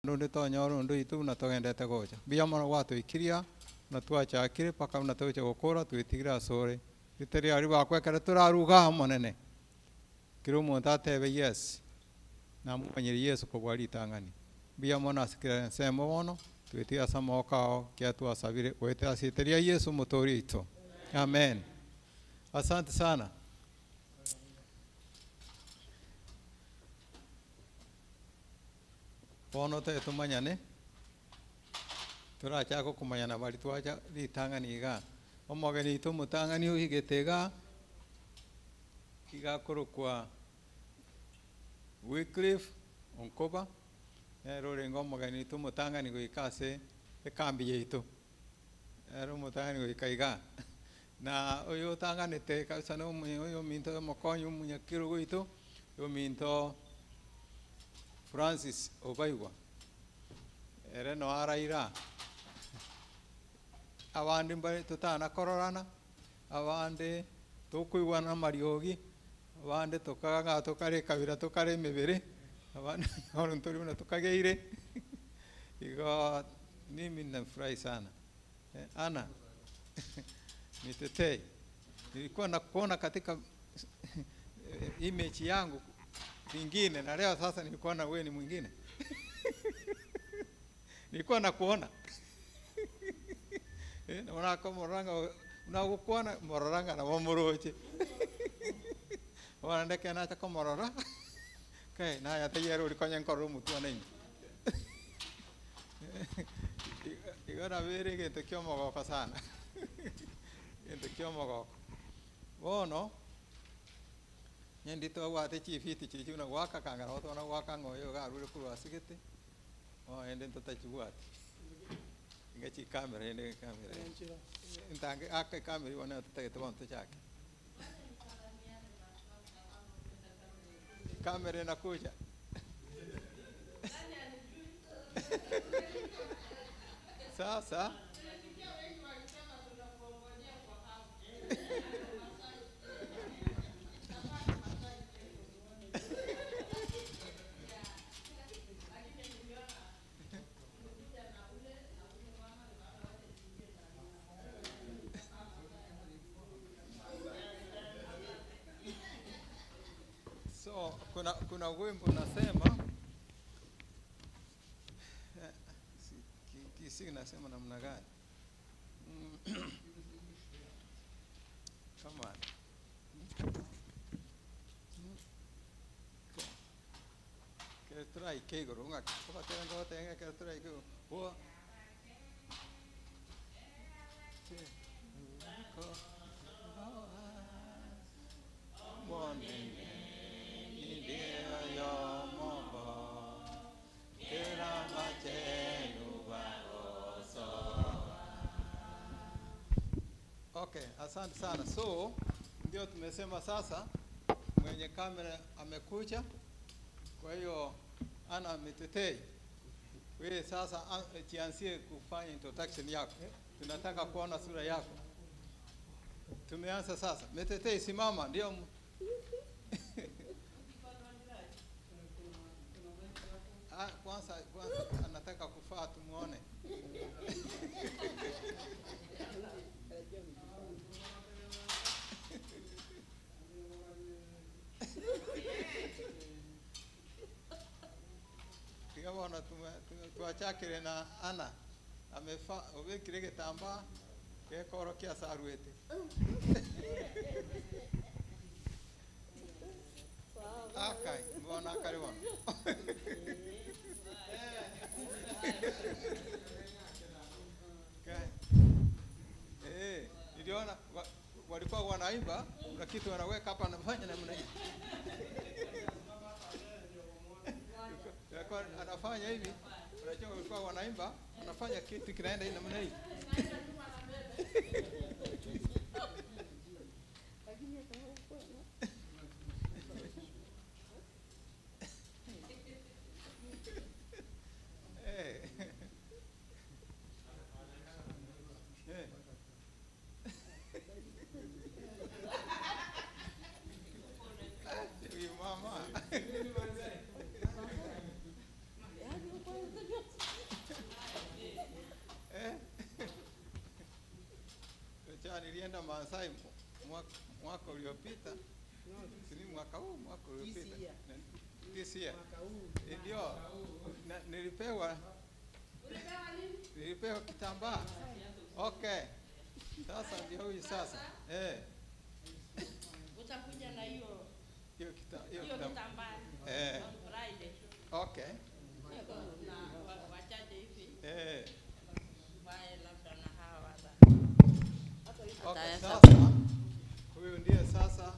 Nundu tonya rundu itu na togendete gocha. Bia mono watu ikiria na twachakire paka na tocha gukura twitigira sore. Riteri ari bakwekera turaruga monene. Kiro muntu atebe yes. Na mwenyeri Yesu kugwari tangani. Bia mono asikira sema wono twitiga samokao kia twasabire wete asiteria Yesu mutori ito. Amen. Asante sana. Bono te tumanyane turachako kumanyana bali twacha litangani iga omogeni itu mutangani uhigitega igakurukwa Wycliffe onkoba rorengo omogeni itu mutangani goikase ekambi yetu mutangani goikaiga na oyo tanganete kasana oyo minto mokonyo munyakiru goito yo minto Francis Obaiwa ere no araira abandi mbare tutana kororana abandi tukuigwana mariogi abandi tukaga tukare kabira tukare mebere abandi oruntori na tukageire igo mimi nafurahi sana ana nitetei nilikuwa nakuona katika image yangu nyingine na leo sasa nilikuwa na wewe ni mwingine. Nilikuwa nakuona. Naona kama moranga unakuona moranga na wamoroche. Wana ndeke na kama morora. Kai na ya tayari ulikanya nkoro mtu anani. Igora vere que kyo mogoko sana. Gente kyo mogoko. Bono Nyendito wate chifiti chichi una waka kangara oto na waka ngoyo ga rule ku asigete ende to tachuati ngachi kamera ende kamera ntange aka kamera wana tutake to bonto chake kamera na kuja sasa kuna wimbo nasema kisi nasema namna gani come on que trai que gorunga kwa tenga que trai que o Okay, asante sana. So, ndio tumesema sasa mwenye kamera amekuja. Kwa hiyo ana mitetei. Wewe sasa jianzie kufanya introduction yako. Tunataka kuona sura yako. Tumeanza sasa. Mitetei simama ndio. Kwanza anataka kufaa tumuone. Wana tuachakire na ana amefa obekire getamba kekoro kia saruete akai mbona kare wana niliona walikuwa wanaimba na kitu wanaweka hapa anafanya namna hii anafanya hivi unajua walikuwa wanaimba anafanya kitu kinaenda hivi namna hii mama tulienda Maasai mwaka uliopita. Ni mwaka huu, mwaka uliopita. This year. Ndio. Nilipewa kitambaa. Okay. Sasa ndio huyu sasa. Utakuja na hiyo kitambaa. Friday. Okay. Wachaje hivi. Bae labda na hawa hata. Okay, sasa huyu ndiye sasa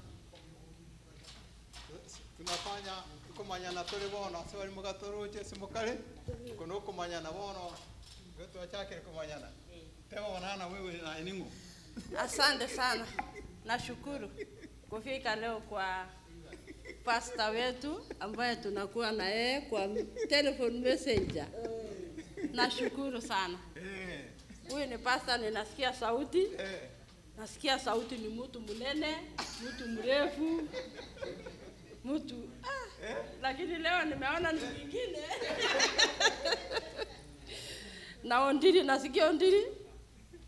tunafanya kumanyana tole bona so bali mugatoroche simukale kuno kumanyana bono wetu wachake kumanyana tewa wanana wewe na eningu. Asante sana. Nashukuru kufika leo kwa pastor wetu ambaye tunakuwa na yeye kwa telephone messenger. Nashukuru sana. Huyu ni pastor, ninasikia sauti. Nasikia sauti ni mtu mnene, mtu mrefu, mtu lakini leo nimeona ni mwingine. Na ondiri nasikia ondiri.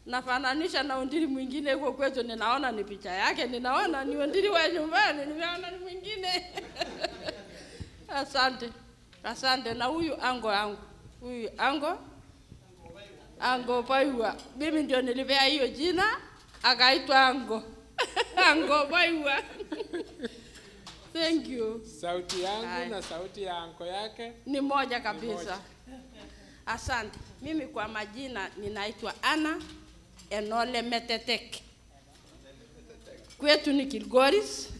Nafananisha na ondiri mwingine huko kwetu, ninaona ni picha yake, ninaona ni ondiri wa nyumbani, nimeona ni mwingine. Asante. Asante. Na huyu ango. Huyu Ango Baiwa. Mimi ndio nilipea hiyo jina, akaitwa Ango. Ango Baiwa. Thank you. Sauti yangu na sauti ya anko yake ni moja kabisa. Asante. Mimi kwa majina ninaitwa Ana Enole Metetek. Kwetu ni Kilgoris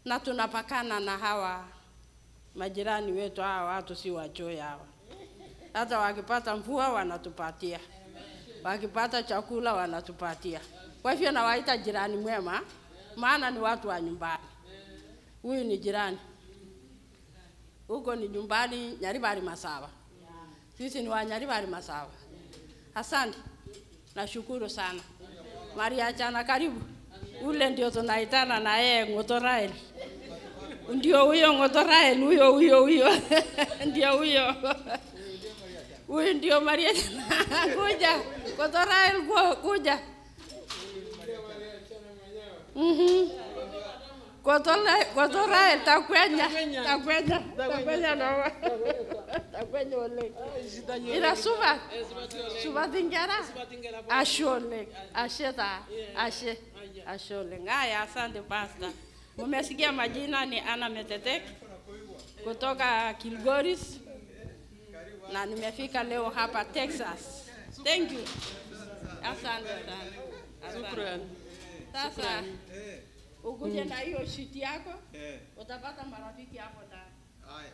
na tunapakana na hawa majirani wetu. Hawa watu si wachoyo hawa. Hata wakipata mvua wanatupatia. Wakipata chakula wanatupatia. Kwa hivyo nawaita jirani mwema, maana ni watu wa nyumbani. Huyu ni jirani. Huko ni nyumbani Nyaribari Masaba. Sisi ni wa Nyaribari Masaba. Asante. Nashukuru sana. Maria Chana karibu. Ule ndio tunaitana na yeye Ngotorael. Ndio huyo Ngotorael, huyo. Ndio huyo. Huyu ndio Maria Chana. Kuja. Ngotorael kuja. Ngotorael takwenya ole. Ila suba tingera. Ashole. Ashole. Ngaya, asante pastor. Mmesikia majina ni Ana Metetek kutoka Kilgoris na nimefika leo hapa Texas. Thank you. Asante sana. Shukrani. Sasa ukuje na hiyo sheet yako, utapata marafiki hapo ndani. Haya.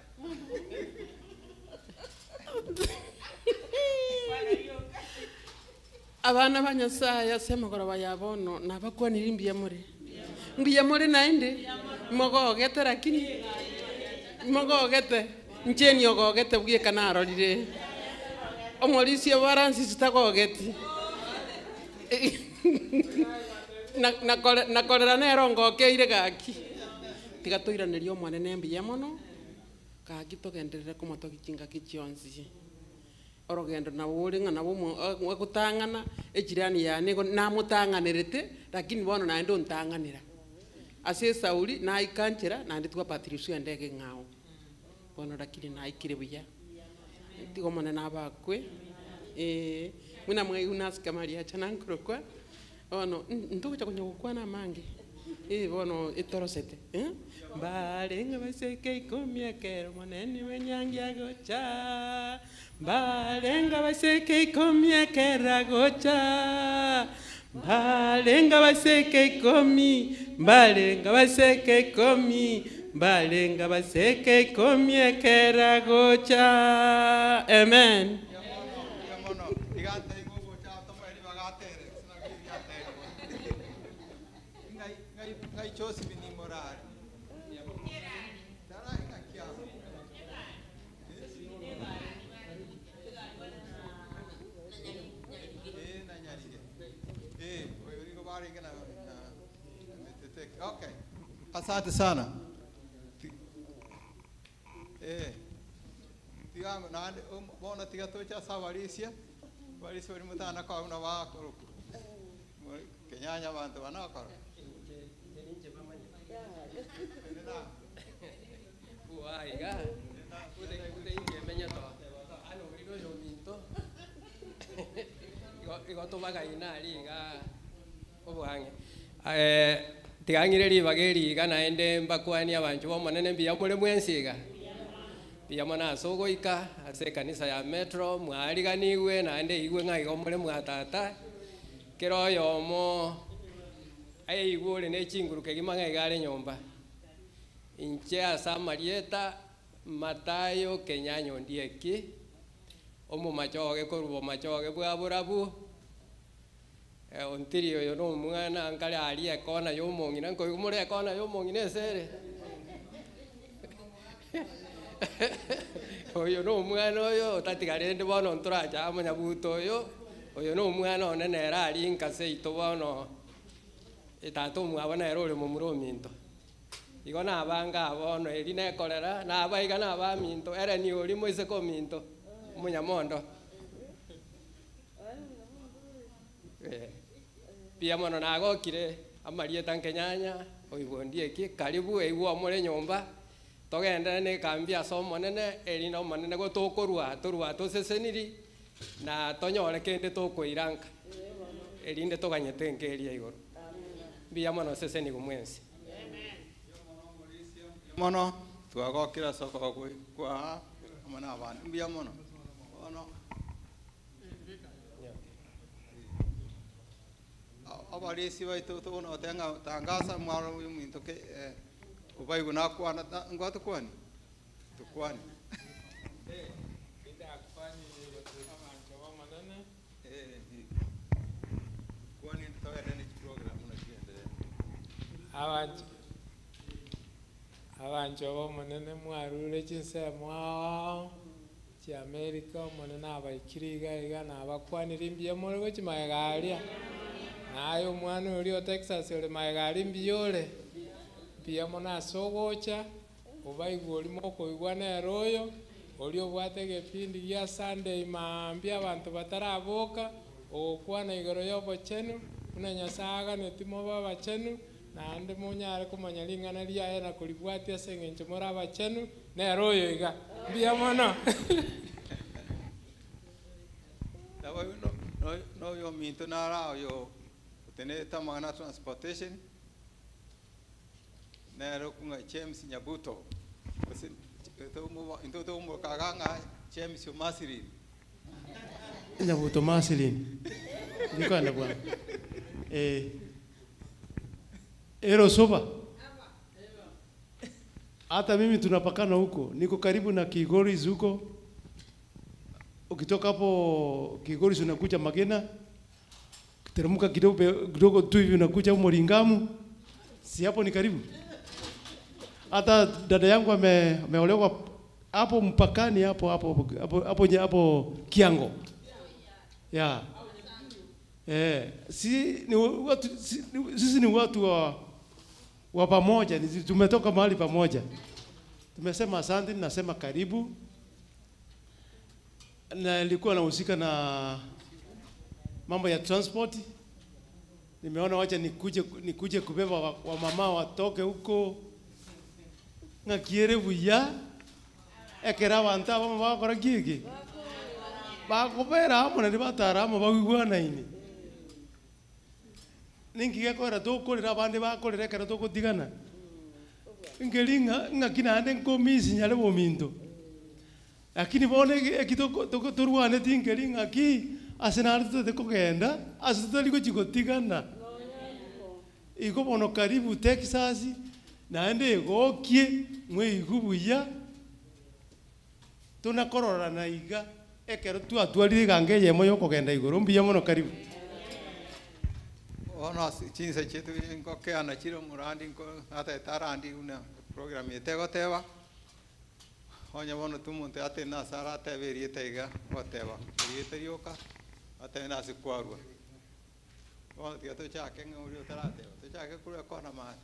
Abana banyasaya sema kora bayabono nabakwa nirimbiye muri nainde mogogete lakini mogogete ncheni ogogete bwie kanaro rire omorisi baransi sitagogeti na kolera nero ngokeire gaki tiga toiranirio mwane nembiye mono gaki togenderere kumotogikinga kichionzi orogendo na uringa na bomo gutangana ejirani yani na mutanganirete lakini bono na ndo ntanganira ase Sauli na ikanchira na nditwa Patricio endege ngao bono lakini na ikire buya tigo mone na bakwe muna mwe unas kamaria chanankro kwa ono ntuko chakonyokwa na mange bono itorosete balenga baseke ikomiekero monene wenyangia gocha balenga baseke ikomiekera gocha balenga baseke ikomi balenga baseke ikomi balenga baseke ikomiekera gocha. Amen. Okay. Asante sana. Tigango na bona tiga tocha sawarisia. Walisi wali mutana kwa una wako. Kenyanya bantu banakora. Uaiga. Ude inge menya to. Ano rino yo minto. Igo to bagaina liga. Obuhange. Tigangire libageri gana ende mbakwani abantu bomonene biya mule mwensiga. Biya mona sogoika ase kanisa ya Metro mwaliganiwe na ende igwe ngaigo mule mwatata. Kero yomo ai igure ne chinguruke gimanga igare nyomba. Inche asa Marieta Matayo Kenyanyo ndieki. Omo machoge korubo machoge bwa burabu. Ontirio yo no mwana ankale ali ekona yo mongina nko mure ekona yo mongina sere. Oyo no mwana oyo tatigarende bono nturaja amanya buto oyo no mwana onene era ali nkase ito bono etato mwabona ero le mumuro minto. Igo na abanga bono eri ne kolera na abaiga na ba minto era ni oli moise ko minto munyamondo. Pia mono nagokire Marieta Kenyanya oibondie ki karibu eiwo amore nyomba togenda ne kambia somo nene eri no manene go tokorua toseseniri na tonyore kende tokoiranka erinde toganyete nkeria igoro bia mono seseni gumwensi Mono twagokira soko kwa amana abantu bia mono ono abalisi baitu tono tenga tangasa mwaro minto ke ubai guna kwana ngwatu kwani tukwani Bida kwani abantu bomonene. kwani tawere ni program unakiendelea Abantu bomonene mwarure chinsemo chi America monene abaikiriga iga na abakwanira imbie muri gochi maegaria. Nayo mwana uri o Texas uri maegaria imbiyore. Pia mona sogocha ubaigwa uri moko igwana eroyo uri obwate gepindi gia Sunday mambia abantu bataraboka okwana igoro yobo chenu una nyasaga netimo baba chenu na ande munyare kumanya lingana lia era kulibwati asengenche mora aba chenu na eroyo iga bia mono dawa no yo minto nara yo tener tamana transportation nero kunga James Nyabuto basi to mo kaganga James Masiri Nyabuto Masilin nikanda bwana ero soba hata mimi tunapakana huko, niko karibu na Kigori huko. Ukitoka hapo Kigori unakuja Magena, teremka kidogo tu hivi unakuja Moringamu, si hapo ni karibu. Hata dada yangu ameolewa hapo mpakani hapo Kiango. Yeah. Sisi ni watu wa pamoja, tumetoka mahali pamoja. Tumesema asante, nasema karibu. Na nilikuwa nahusika na mambo ya transport. Nimeona wacha nikuje kubeba wa mama watoke huko ngakiere buya ekera banta bama bakora gigi bakobera amo na bataramu bagwana ini ningiye kora tokorera abandi bakorera kera tokotigana ngelinga ngakina ande nkomisi nyale bominto lakini bone ekitoko toruane tingelinga ki asenari tote kugenda asitali kuchikotigana iko bono karibu Texas naende gokie mweigubuya tunakorora na iga ekero twatwarire gange yemo yokogenda igoro mbiya mono karibu ono chinse chetu ngokeana chiro murandi ngo ata tarandi una program yetego teba onya bono tumunte ate na sara teberi tega oteba yeterioka ate na sikwarwa ono tiato chake nguri otarate to chake kure kona mate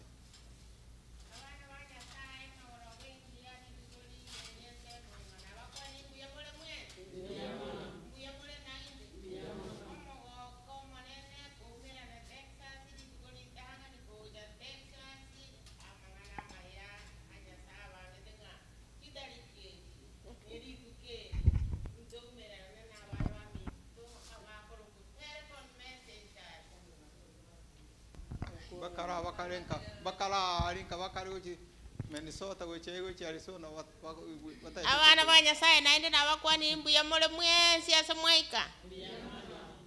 bakarenka bakala arinka bakaruji Minnesota gochi Arizona abana ba Nyasaye naende nabakwani mbuya mole mwensi ase mwaika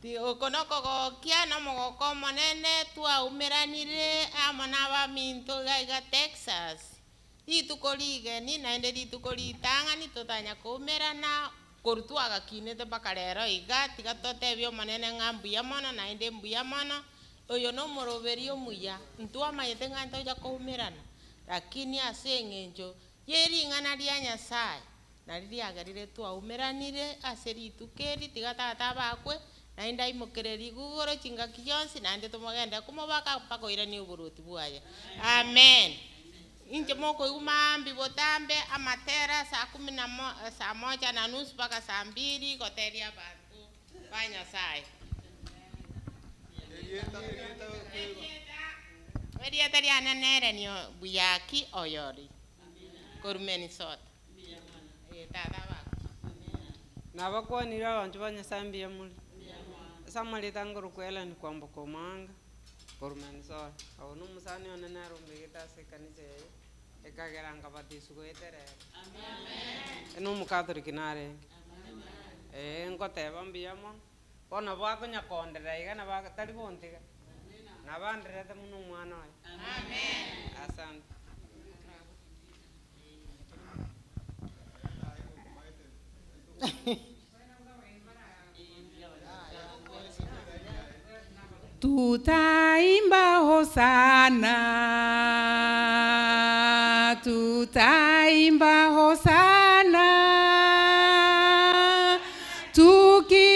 ti okonoko gokia no mogoko monene twaumiranire amo n'abaminto gaiga Texas itukorigeni naende ritukoritang'ani totanya kumirana koru agakinete mpaka rero iga tiga totebia omonene ng'a mbuya mono naende mbuya mono oyo no omoroberi omuya ntwamanyete ng'a ntoja kuumirana lakini ase eng'encho ya ering'ana ria Nyasaye nari riagerire twaumiranire ase rituko eri tiga tata bakwe naende aimokereri igugoro chingaki gionsi naende tomogenda kumobaka mpaka oiranie oboroti bwaye amen. Inche mokoigwa mambi botambe amatera saa moja na nusu mpaka saa 2 goteria bantu ba Nyasaye. Erieta rianenere nio buyaki oyori koru Minnesota. Tata bako nabakwanire abantu ba Nyasaye mbuya muli samali tangoro kwela ni kwamboka omanga koru Minnesota awo n'omusani onene arombegete ase ekanisa yaye ekageranga batisu goeterera n'omukatoliki narenge nkoteba mbuya mono bono bakonyakonderera iga nabatari bontiga nabanderete muno omwana oyo asante. Tutaimba hosana, tutaimba hosana, tukizunguka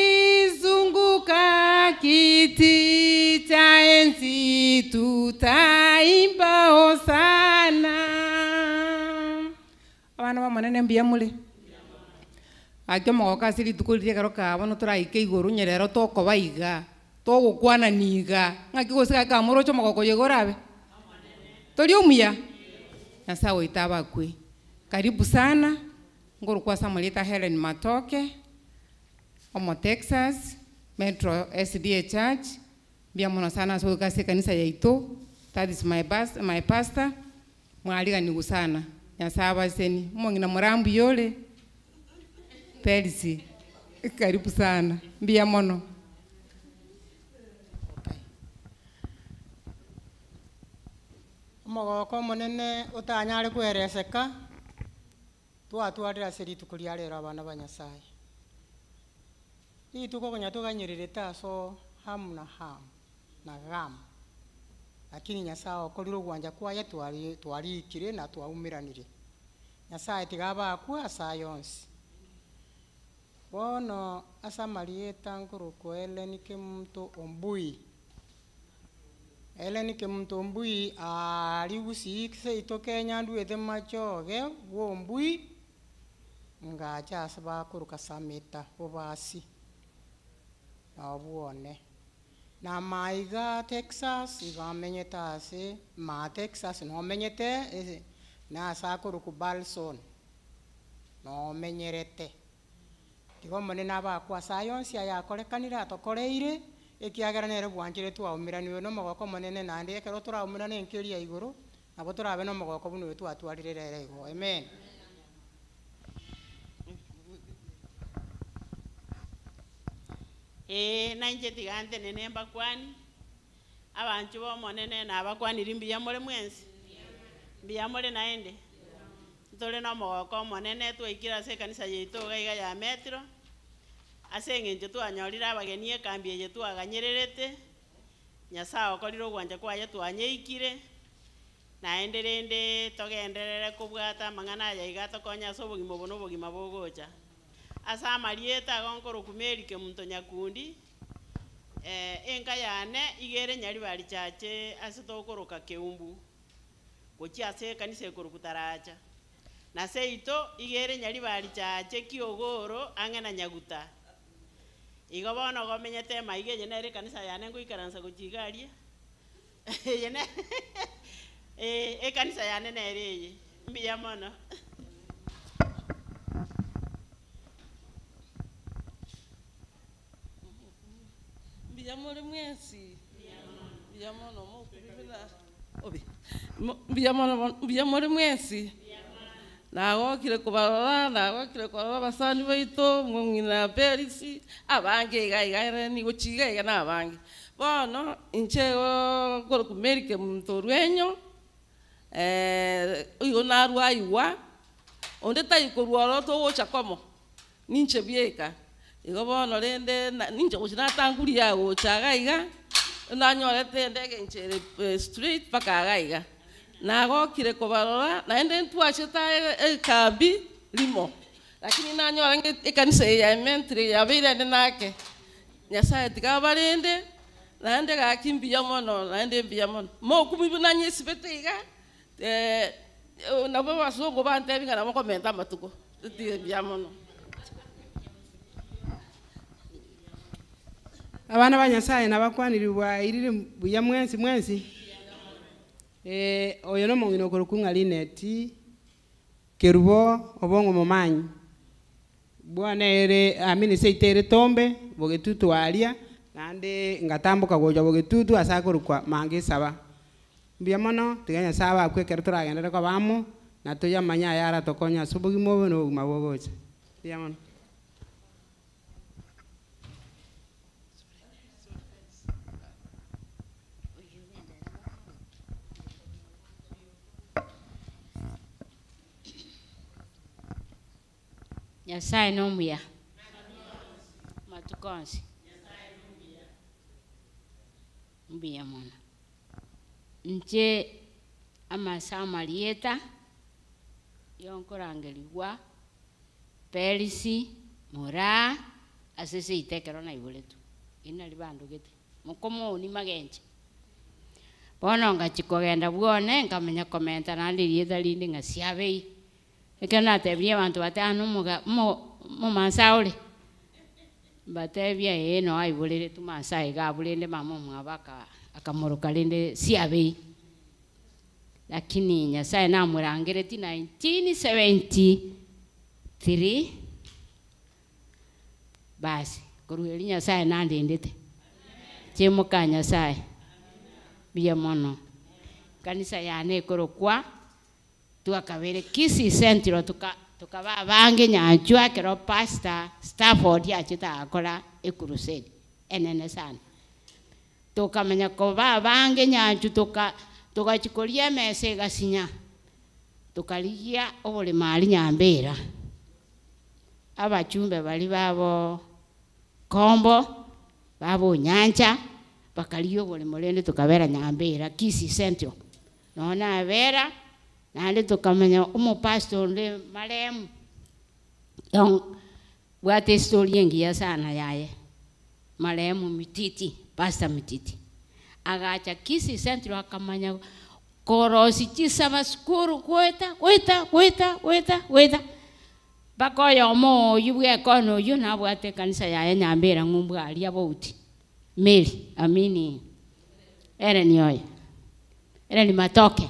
kiti cha enzi, tutaimba hosana. Abana ba monene mbuya muli akyo mogoka siri tukulire karo kabo no turaike iguru nyerero toko baiga togo kwana niga ngaki gosika ka moro cho mogoko yegorabe tori omuya Nyasaye itaba kwe karibu sana ngoro kwa Samuelita Helen Matoke omo Texas Metro SDA Church bia mono sana so kasi kanisa yaito that is my pastor mwaliga ni gusana Nyasaye baseni mongina murambu yole Pelisi karibu sana mbia mono. Mogoko monene utanyare kwereseka twatwarira serituko ria rero abana ba Nyasaye rituko gonya tuganyirire aso ham na gam lakini Nyasaye okorire ogwanja kwaye twarikire na twaumiranire Nyasaye tigaba akwa asa yonsi bono asa marieta nkuru koelenike mtu ombui Eleni ke mtu mbui aliusi kise itoke nyandu ete machoge wo mbui ngacha asaba kuruka samita obasi abuone na maiga Texas igamenyeta ase ma Texas no menyete na asakuru ku Balson no menyerete tigo mone naba kwa science ya korekanira tokoreire ekiageranere bwanjire twaumiraniwe no mogoko monene nande ekero turaumirane enkeria iguru nabo turabe no mogoko bunu wetu atwarire rere igo amen. Nainje tigante nene mbakwani abantu bo monene na abakwani rimbiya mole mwensi mbiya mole naende tole no mogoko monene twaikira se kanisa yeito gaiga ya Metro ase eng'encho twanyorire abageni ekambi eye twaganyererete Nyasaye okorire ogwanja kwaye twanyeikire naende rende togenderere kobwata amang'ana aya iga tokonya ase obogima obo na obogima bogocha ase amarieta agonkoroku Mary Kemunto Nyakundi enka yane igere nyari bari chache ase tokoroka Keumbu gochi ase kanisa ekoroku Taracha na seito igere nyari bari chache Kiogoro ang'e Nyaguta igo bono gomenyete maige yene ere kanisa yane ngoikaransa gochigarie yene kanisa yane nere eye mbiya mono mbiya mole mwensi mbiya mono mokuribira Obi. Mbiyamore mwesi. Nagokire kubarora, nagokire kubarora basani baitu, ng'ina perisi, abange iga ni guchiga iga n'abange. Bono, inchego goro kumerike mtorwenyo, uyo narwa iwa, onde tayikorwaro to wocha komo, ninche bieka. Igo bono rende, ninche guchina tanguri ya wochaga iga, nanyorete ndege inchere street paka agaiga. Nagokire kubarora naende ntwacheta kambi limo, lakini nanyora ekanisa ya mentri yabire nake Nyasaye tikabarende naende gakimbiya mono naende mbiya mono mo kumibuna nyisibetiga nabo basongo bantebinga nabo komenta matuko mbiya mono. Abana ba Nyasaye nabakwanirwa irire buya mwensi oyo no mongino korokunga lineti kerubo obongo momanyi bwana ere amini seitere tombe bogetutu alia nande ngatambuka goja bogetutu asakorukwa mange saba mbia mono tiganya saba akwekera turagendera kwa bamo na toya manya yara tokonya subugi mobo no mabogocha mbia mono. Nyasaye nomuya matukonsi mbiya mono nche amasa marieta yonkorangeliwa perisi mora asese itekero na iboletu ina libandugete mukomo ni magenche bono ngachikogenda bwone nkamenya komenta nandi rieta lindi ngasiabei ekana tebye abantu batano mo mansaule batebye no aibulire tu mansai ga bulende mama mwabaka akamuruka lende siabei lakini Nyasaye namurangire ti 1973 basi kuruheli Nyasaye nandindite chemuka Nyasaye biya mono kanisa yane korokwa tuakabere kisi sentiro tukaba bange nyanjwa kero pastor Stafford yachita akora ekurusedi enene sana tukamenya ko bange nyanju tukachikolia mese gasinya tukaligia obole mali nyambera abachumbe bali babo kombo babo nyanja bakaliyo bole molende tukabera nyambera kisi sentiro nona vera nande tukamenya umupastor le maremu yon wate story yengia sana yaye maremu mititi pastor mititi agacha kisi sentro akamanya korosi chisaba skuru kweta bakoyo mo yubwe kono yuna bwate kanisa yaye nyambera ngumbwa alia bouti meli amini ere nyoye ere ni matoke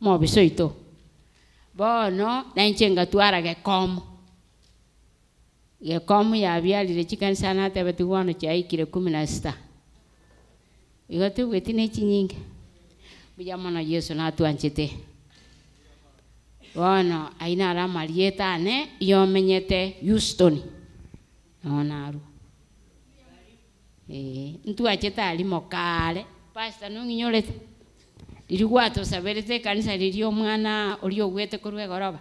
mo bisoito bono nanchenga tuara gekomo ya byalire chikanisa na tebetu wano chaikire 16 igote wetine chinyinge bujamana Yesu na tuanchete bono aina ra marieta ne yomenyete Houston onaru ntu acheta ali mokale pastor nunginyolete Lirigwato saberete kanisa lirio mwana olio gwete kurwe goroba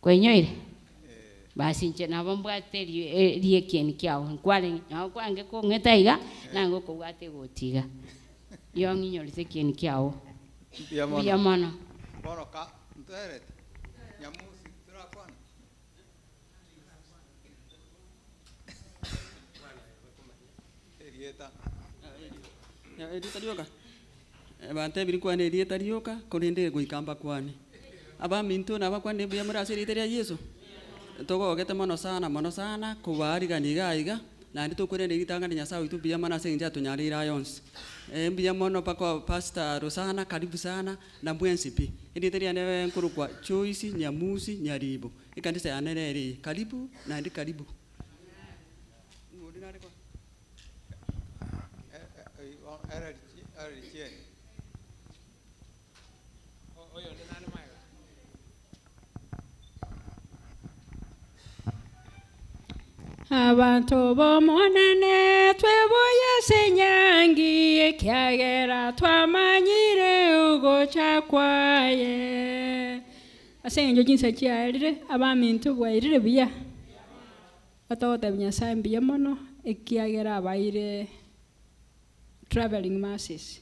kwenyoire basi nche nabombwate liekien kiao nkwale kwange ko ngetaiga nango ko gwate gotiga yonginyolete kien kiao ya mono bono ka nterete nyamusi turakwana erieta erieta lioka bante biri kwane erieta lioka korende goikamba kwane aba minto na bakwane bya murase riteria Yesu togogete mono sana kubariganiga iga na ndi tukurende gitanga ni Nyasaye itu bya mana senja tunyarira yons mbya mono pako pastor Rosana karibu sana na mwensipi riteria ne nkurukwa choice nyamusi nyaribo ikandisa yanereri karibu na ndi karibu oyo ndi nani maiga. Abantu b'omonene tweboyese enyangi ekyagera twamanyire ugocha kwaye asenjo jinsi kyalire abamintu bwairire buya batota binyasaye mbiya mono ekyagera abaire traveling masses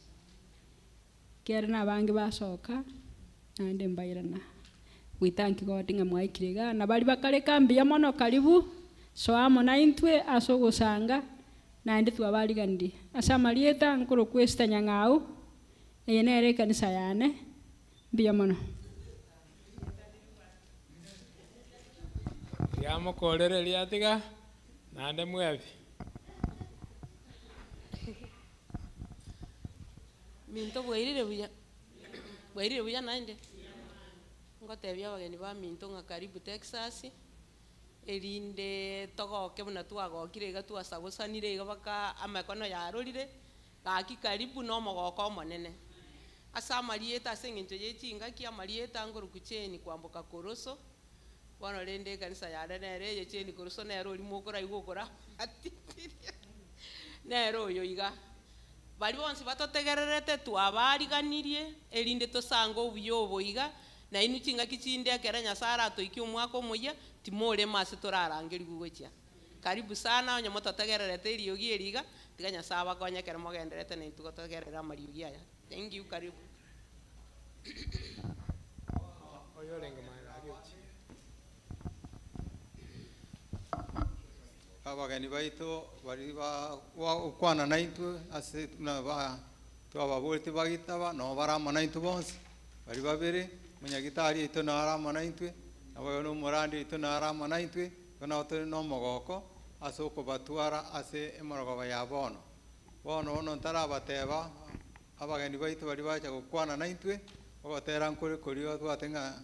kera nabangi basoka nande mbairana we thank God nga mwaikirega na bali bakaleka mbiya mono karibu so amo naintwe asogosanga nandi twabaliganidi asamalieta nkoro kwesta nyang'au eyenere kanisa yane mbiya mono Yamukorere lyatiga nande mwebi. Minto bwairire buya nande ngotebia abageni ba minto nga karibu Texas erinde togoke buna twagokire iga twasagosanire iga baka amakono yarorire gaki karibu no mogoko omonene asa amarieta ase eng'encho ya echingaki amarieta ngoruku cheni kwamboka koroso bono rende ekanisa yare nere eye cheni koroso nero orimo okoraiwa okora atitiria nero oyo iga bari bonsi batotegererete twabariganirie erinde tosanga obuya obo iga na inu chingaki chinde ekero nyasaye aratoikia omwaka omoya timore mase torarangeriwa gochia karibu sana onye mototegererete eriogi eriga tiga nyasaye abakonye ekero mogenderete na intwe gotogerera amariogi aya thank you karibu Oyo orenge maega ariochi. abageni baitu bari bakwana naitwe ase twababorete bagitaba no barama naitwe bonse bari babere munyagitari ito narama naitwe abayo no murandi ito narama naitwe kana oto no mogoko ase okubatwara ase emorogoba ya bono ono ntarabateba abageni baitu bari bacha gukwana naitwe ogotera nkore korio twatenga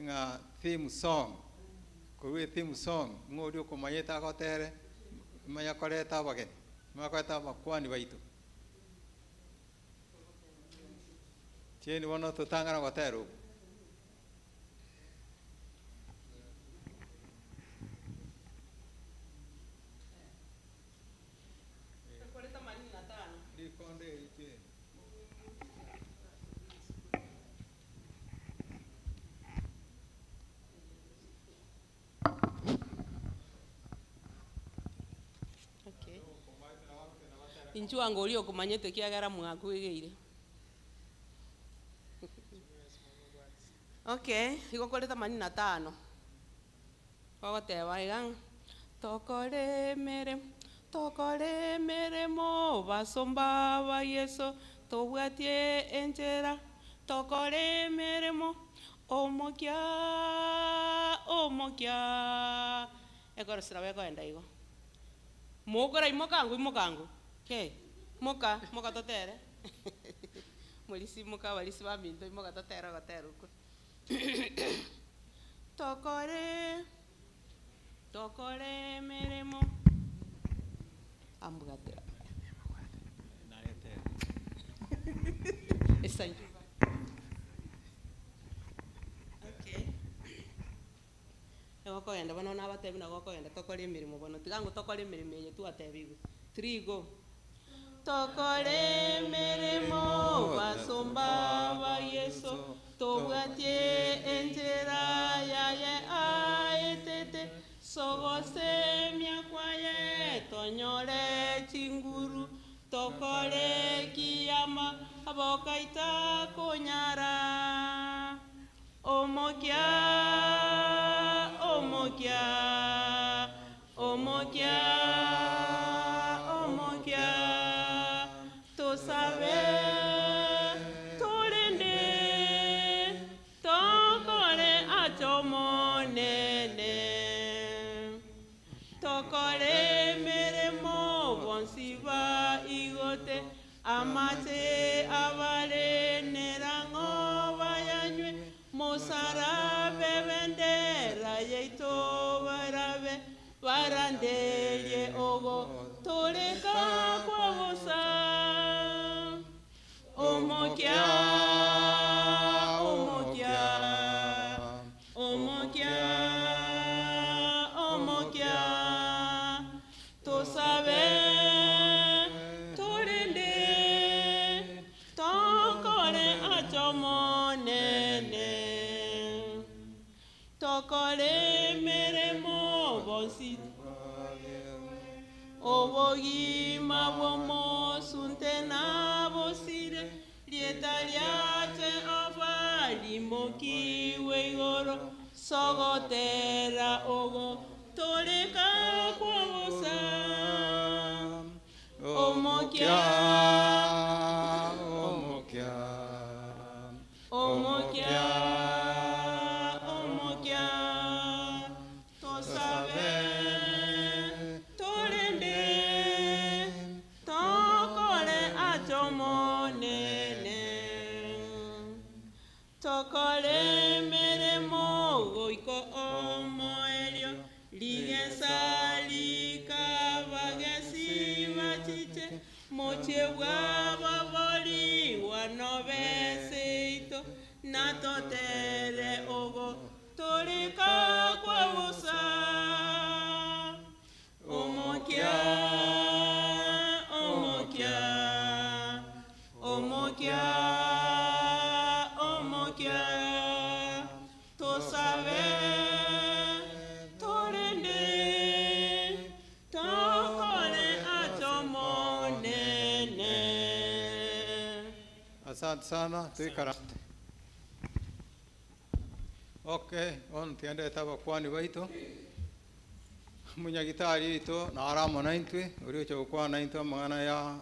nga theme song kowe theme song ngori okomanyeta agotere manya koreta abageni makweta bakwani baitu cheni bono tutangana gotero inchuanga ori okomanyete kiagera mwaku egeire okay igokoreta 85 ogoteba iga tokore meremo basomba ba Yesu tobwatie enchera tokore meremo omokia ekorosira bekoenda igo mokora imokangu ke moka totere molisi moka balisi ba minto moka totera gotera uko tokore meremo ambugatera esanju okay egokogenda bono nabatebi nagokogenda tokore emirimo bono tigango tokore emirimo eye twatebigo trigo tokore meremo basomba ba Yesu tobwatie enchera yaye aetete sogose myakwaye tonyore chinguru tokore kiyama abokaita konyara omokia tosabe torende tokore achomonene tokore meremo bonsiba igote amate abare nerango bayanywe mosarabe bendera yeito barabe barandelie ogo toreka kwagosa omokia obogima bw'omosunte n'abosire lieta lyate abalimokiwe igoro sogotera ogo toleka kwabosa omokia omokia omokia omokia tosabe tolende tokole atomonene tokole meremo goiko omoelio ligesalika bagesi batite mochebwa baboli wanobeseito natotere ogo tolika kwabusa omokia omokia omokia omokia tosabe tolende tokole atomonene. Asante sana, tuikarate. Okay, on tiende taba kwani baito. Munyagitari ito na aramo naintwe, uri cho kwa naintwe mangana ya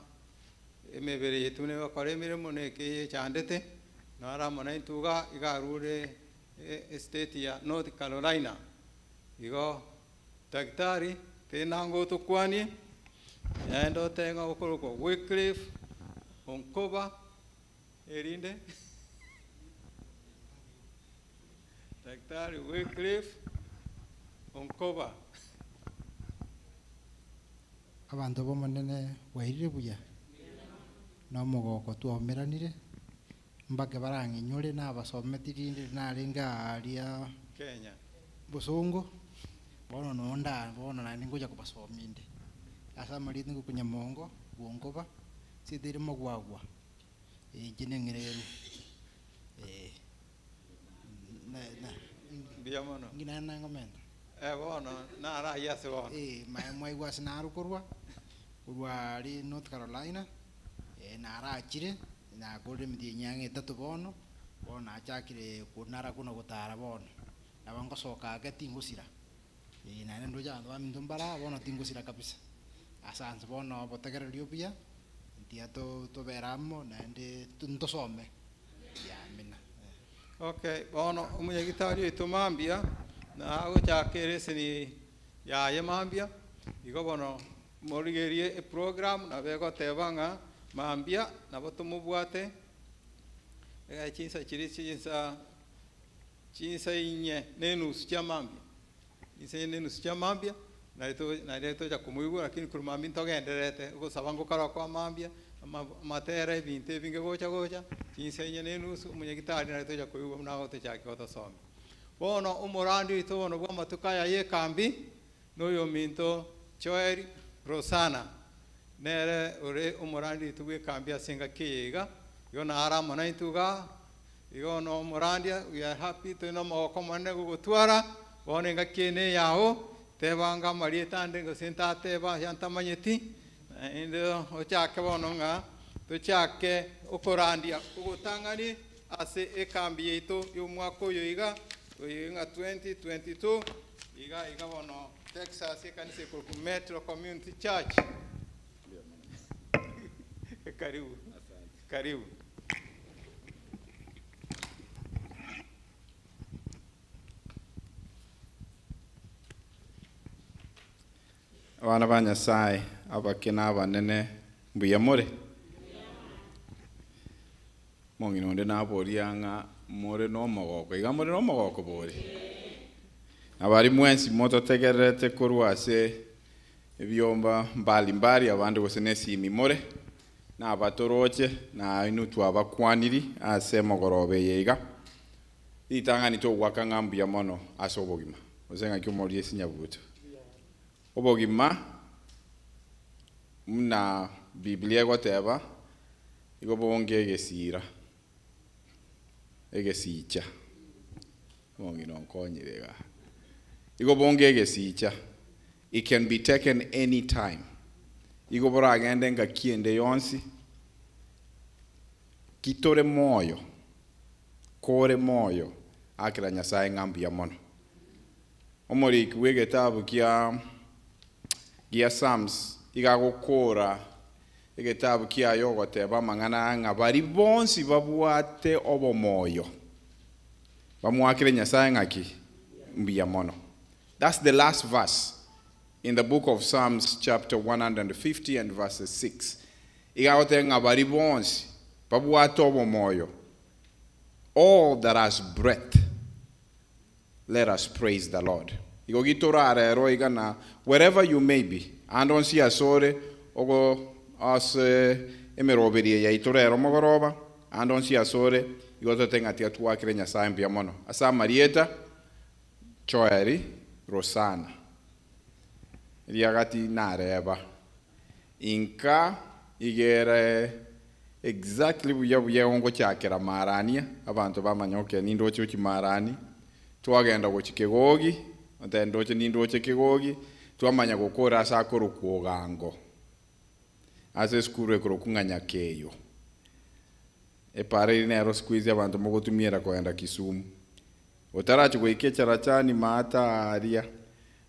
emebere yetune bakore mirimo neke chandete. Na aramo naintuga igarure state ya North Carolina. Igo daktari tenango to kwani endo tenga ukoroko Wycliffe Onkoba erinde daktari Wycliffe Onkoba abantu bomonene wairire buya nomogoko twomeranire mbake baranginyore nabasometirinde narenga aria Kenya busungu bono nonda bono nani ngoja kubasominde asa marite ngukunya mongo bongoba sidire mogwagwa jine ngireru na biamono ngina na ngomenda bono na ara yase bono mai mai wasnaru kurwa ari North Carolina na ara chire na gore mdi nyange tatu bono bono achakire kunara kuno gutara bono nabango soka agati ngusira na nendo jando amindumbara bono tingusira kabisa asanze bono botegera liopia ntia to beramo na ende tuntosome ya mina. Okay, bono umunyagitari itumambia na ago chakere sini ya yemambia igo bono morigerie program na bego tebanga mambia na botumubwate chinsa chiri chinsa inye nenus chamambia ise nenus chamambia na reto ya kumuigu lakini kurumambi ntogenderete ugo sabango kara kwa mambia matere binte binge gocha chinsa inye nenus umunyagitari na reto ya kuigu na gote chake goto some bono umorandi ito bono bwa matukaya ye kambi noyo minto choeri Rosana nere ore umorandi tuwe kambi asinga kiega yona ara mona ituga yono morandia we are happy to no mo komane go tuara bonenga kene yao tebanga marieta ndengo senta teba yanta manyeti ndo ochake bononga to chake okorandia kugutangani ase ekambi yetu yumwako yoiga oyinga 2022 iga bono Texas kanisa ku Metro Community Church. Karibu. Karibu. Abana ba Nyasaye abakina abanene mbuyamore mongino nde naborianga more no mogoko igamore no mogoko bori abari mwensi moto tegerete kurwase ebyomba mbali abandi gosene simi more na abatoroche na inutu abakwaniri ase mogorobe yega itangani to wakanga mbuyamono asobogima ozenga kyomori esinyabuto obogima muna Biblia goteba igo bonge egesira egesicha bongi no konyirega igo bonge egesicha. It can be taken any time igo boragende ngakiende yonsi kitore moyo kore moyo akira Nyasaye ng'ambia mono omoriki w'egitabu kia Psalms igagukura egitabu kiayo goteba mang'ana ng'a bari bonsi babwate obomoyo bamwakire Nyasaye ng'aki mbia mono. That's the last verse in the book of Psalms chapter 150 and verse 6. Igagote ng'a bari bonsi babwate obomoyo, all that has breath, let us praise the Lord. Igogitora arero igana wherever you may be, and on si asore ogo as emeroberi ya itorero mogoroba, and on si asore igoto tenga tia tuakire Nyasaye mbia mono. Asa Marieta Choeri Rosana riagati nareba inka igere exactly buya ongo chakera marania abantu bamanyoke nindo chuchi marani twagenda gochikegogi atendo nindo chikegogi twamanya gukora asa koro kuogango ase skuru ekoro kunganya keyo epare nero squeeze abantu mogotumiera kwenda Kisumu otarachi goikechara chani mata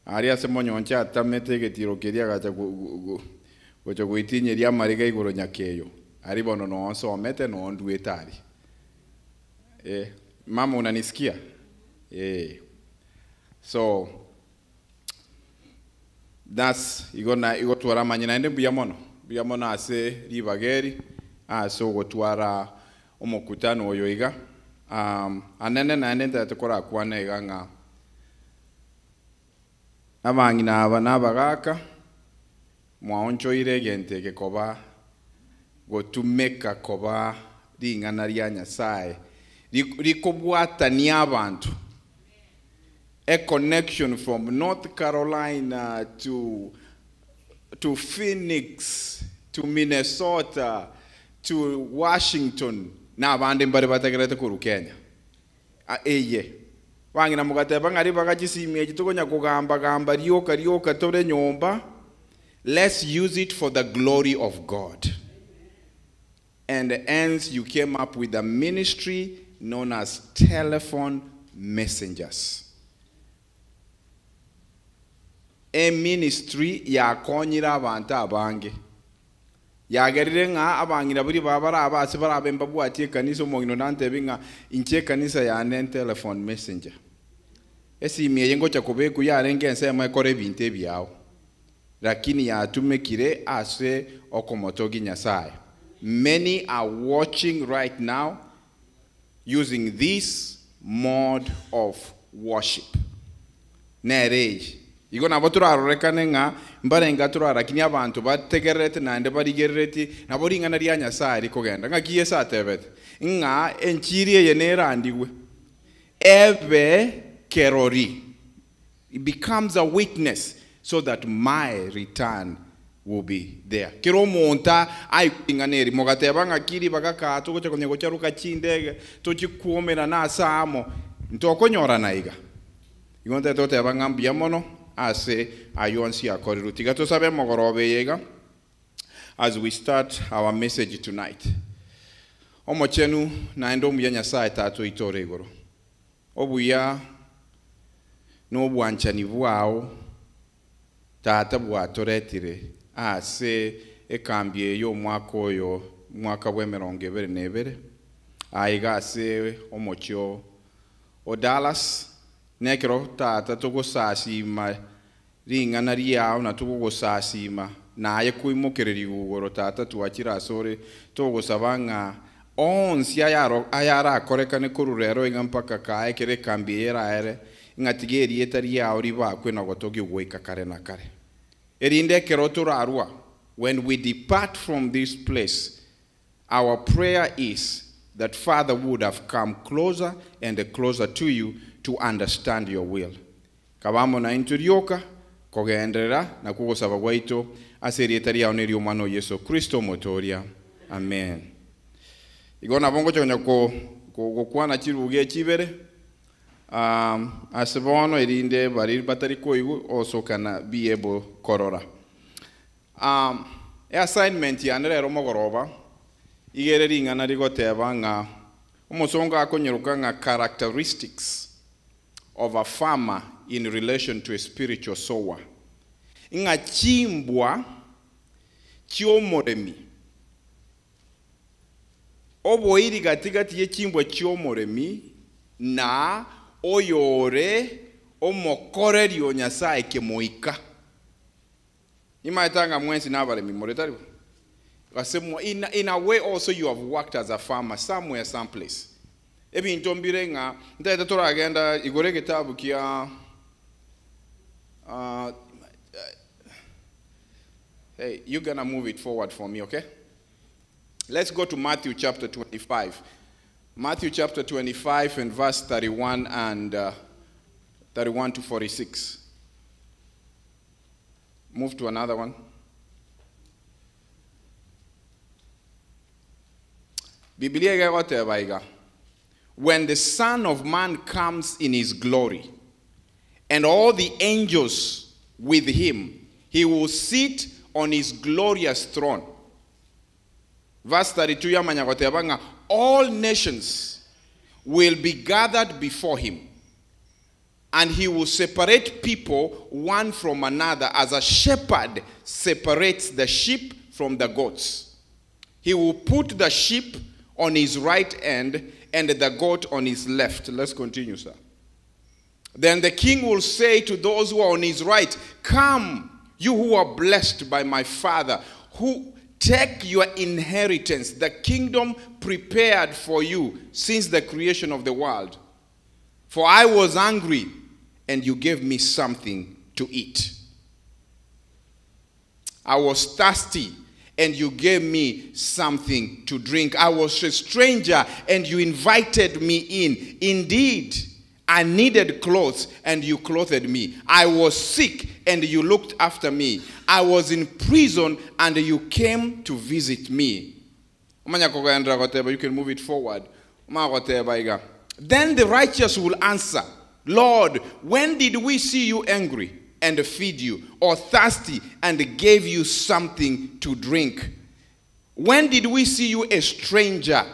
aria se monyoncha atamete getiro keria gacha gocho goitinyeria mariga igoro nyakeyo ari bono no somete no nduetari mama unanisikia so that's igotwara manyina ende buya mono ase ribageri aso gotwara omokutano oyo iga anene na ende ntatekora kwana iga ng'a abangina aba nabagaka mwaonchoire gente gekoba gotumeka koba ringana ria Nyasaye rikobwatania abantu a connection from North Carolina to Phoenix to Minnesota to Washington na bande mbare batagerete ku Kenya eye wangina mugateba ngari bagagisimye gitugonya kugamba ryoka tore nyomba. Let's use it for the glory of God. And hence you came up with a ministry known as telephone messengers. A ministry ya konyira abantu abange. Ya gerire nga abangira buri babara abase barabemba bwatie kanisa omongino nantebe nga inche kanisa ya nen telephone messenger. Esimiye yengo chakobeku ya renge nsema ekore binte byao. Lakini ya tumekire ase okomotogi Nyasaye. Many are watching right now using this mode of worship. Nerej. Igo na botura arorekane nga mbare ngatura rakini abantu bategerete nande barigerete naboringa na ria Nyasaye rikogenda nga kiye satebet nga enchirie yenerandiwe ebe kerori. It becomes a witness so that my return will be there. Kiro monta ai inganeri mogateba ngakiri bagaka tugocha konyego charuka chindege tochikuomera na samo ntokonyora naiga igonte tote abangambia mono ase ayonsi akoriruti gato sabe mogorobe yega. As we start our message tonight, omochenu na endo muya Nyasaye tatu itore igoro obuya no bwanchani bwao tata bwatoretire ase ekambie yo mwaka oyo mwaka bwe 2022 aiga ase omocho o Dallas nekero tata tugosasima ringana riao na tugosasima na aye kuimokereri gugoro tata tuachira asore tugosabanga onsi ayara akorekane kururero ingampaka kae kere kambie era ere ngatigeri etari yao riba kwena gotogi goika kare na kare erinde kerotura arua. When we depart from this place, our prayer is that Father would have come closer and closer to you to understand your will. Kabamo na inturioka kogendera na kugosaba gwaito aseri etari yao neri umano Yesu Kristo motoria. Amen. Igona bongo chonya ko kwana chiruge chibere asebono erinde bari batari koigu also kana be able korora assignment ya nere mogoroba igere ringana rigoteba nga umusonga akonyeruka nga characteristics of a farmer in relation to a spiritual sower. Nga chimbwa chiomoremi. Obo iri gatigati ye chimbwa chiomoremi na oyore omokorerio nyasaye kemoika. Imaitanga mwensi nabaremi moretari. In a way also you have worked as a farmer somewhere, someplace. Ebi intombire nga nda tora agenda igore kitabu kia hey, you're gonna move it forward for me, okay? Let's go to Matthew chapter 25. Matthew chapter 25 and verse 31 and 31 to 46. Move to another one. When the Son of Man comes in his glory, and all the angels with him, he will sit on his glorious throne. Verse 32, all nations will be gathered before him, and he will separate people one from another as a shepherd separates the sheep from the goats. He will put the sheep on his right hand and the goat on his left. Let's continue, sir. Then the king will say to those who are on his right, come, you who are blessed by my Father, who take your inheritance, the kingdom prepared for you since the creation of the world. For I was hungry, and you gave me something to eat. I was thirsty, and you gave me something to drink. I was a stranger, and you invited me in. Indeed, I needed clothes, and you clothed me. I was sick, and you looked after me. I was in prison, and you came to visit me. You can move it forward. Then the righteous will answer, Lord, when did we see you angry and feed you, or thirsty and gave you something to drink? When did we see you a stranger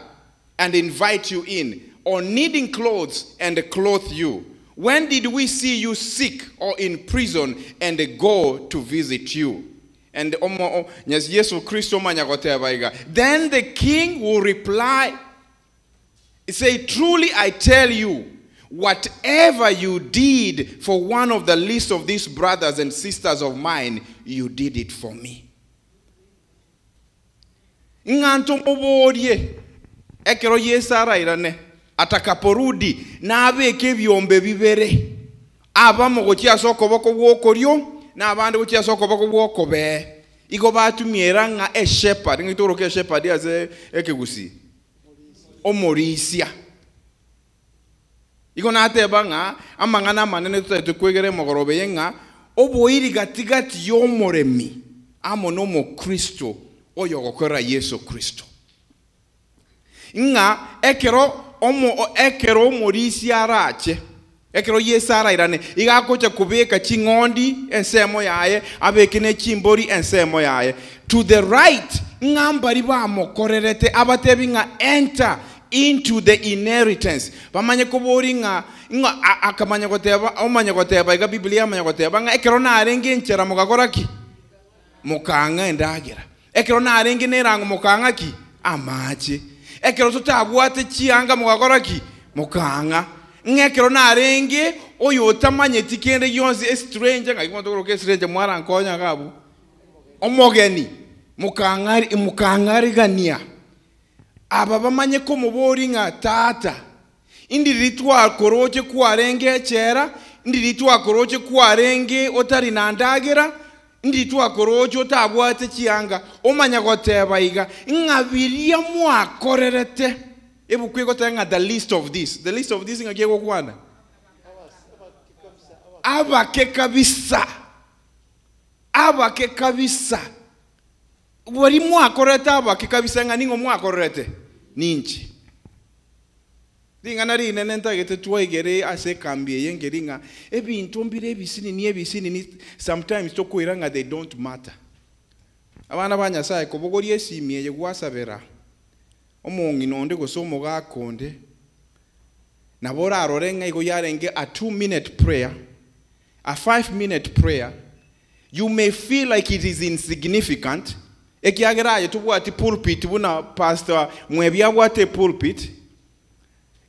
and invite you in, or needing clothes and clothe you? When did we see you sick or in prison and go to visit you? And then the king will reply, say, truly I tell you, whatever you did for one of the least of these brothers and sisters of mine, you did it for me. Ekero yesara irane atakaporudi na abeke byombe bibere aba mugokia soko boko wokoryo na abandi gokia soko boko wokobe igo batumiera nga a shepherd ngitoro ke shepherd yaze ekegusi omorisia igo na ateba nga amangana manene tutete kwegere mogorobe yenga oboiri gatigati yomoremi amono mo Kristo oyo gokora Yesu Kristo nga ekero morisi arache ekero yesara irane igakocha kubeka chingondi ensemo yaye abekine chimbori ensemo yaye to the right ngambari ba mokorerete abatebi nga enter into the inheritance bamanye kubori nga akamanya goteba omanya goteba iga biblia amanya goteba nga ekero na arenge nchera mugakora ki mukanga endagira ekero na arenge nerango mukanga ki amache ekero tutabwate chianga mugakora ki mukanga ngekero narenge oyo tamanye tikende yonzi stranger ngakimo tokoroke stranger mwara nkonya gabu omogeni mukangari gania aba bamanye ko mubori nga tata indi ritwa koroche kwarenge chera indi ritwa koroche kwarenge otari nandagera ndi twakorocho otabwate chianga omanya goteba iga ngabiria mwakorerete ebukwego tanga the list of this ngakego kwana abake kabisa bori mwakorete abake kabisa nga ningo mwakorete ninchi Ringa na rine nenta gete tuwaigere ase kambie yengeringa ebintu mbire ebisini ni sometimes tokwiranga they don't matter abana ba Nyasaye kobogorie simie ye gwasabera omongi nonde gosomo gakonde nabora arorenga igo yarenge a 2-minute prayer, a 5-minute prayer. You may feel like it is insignificant. Ekiageraye tubwati pulpit buna pastor mwebya bwate pulpit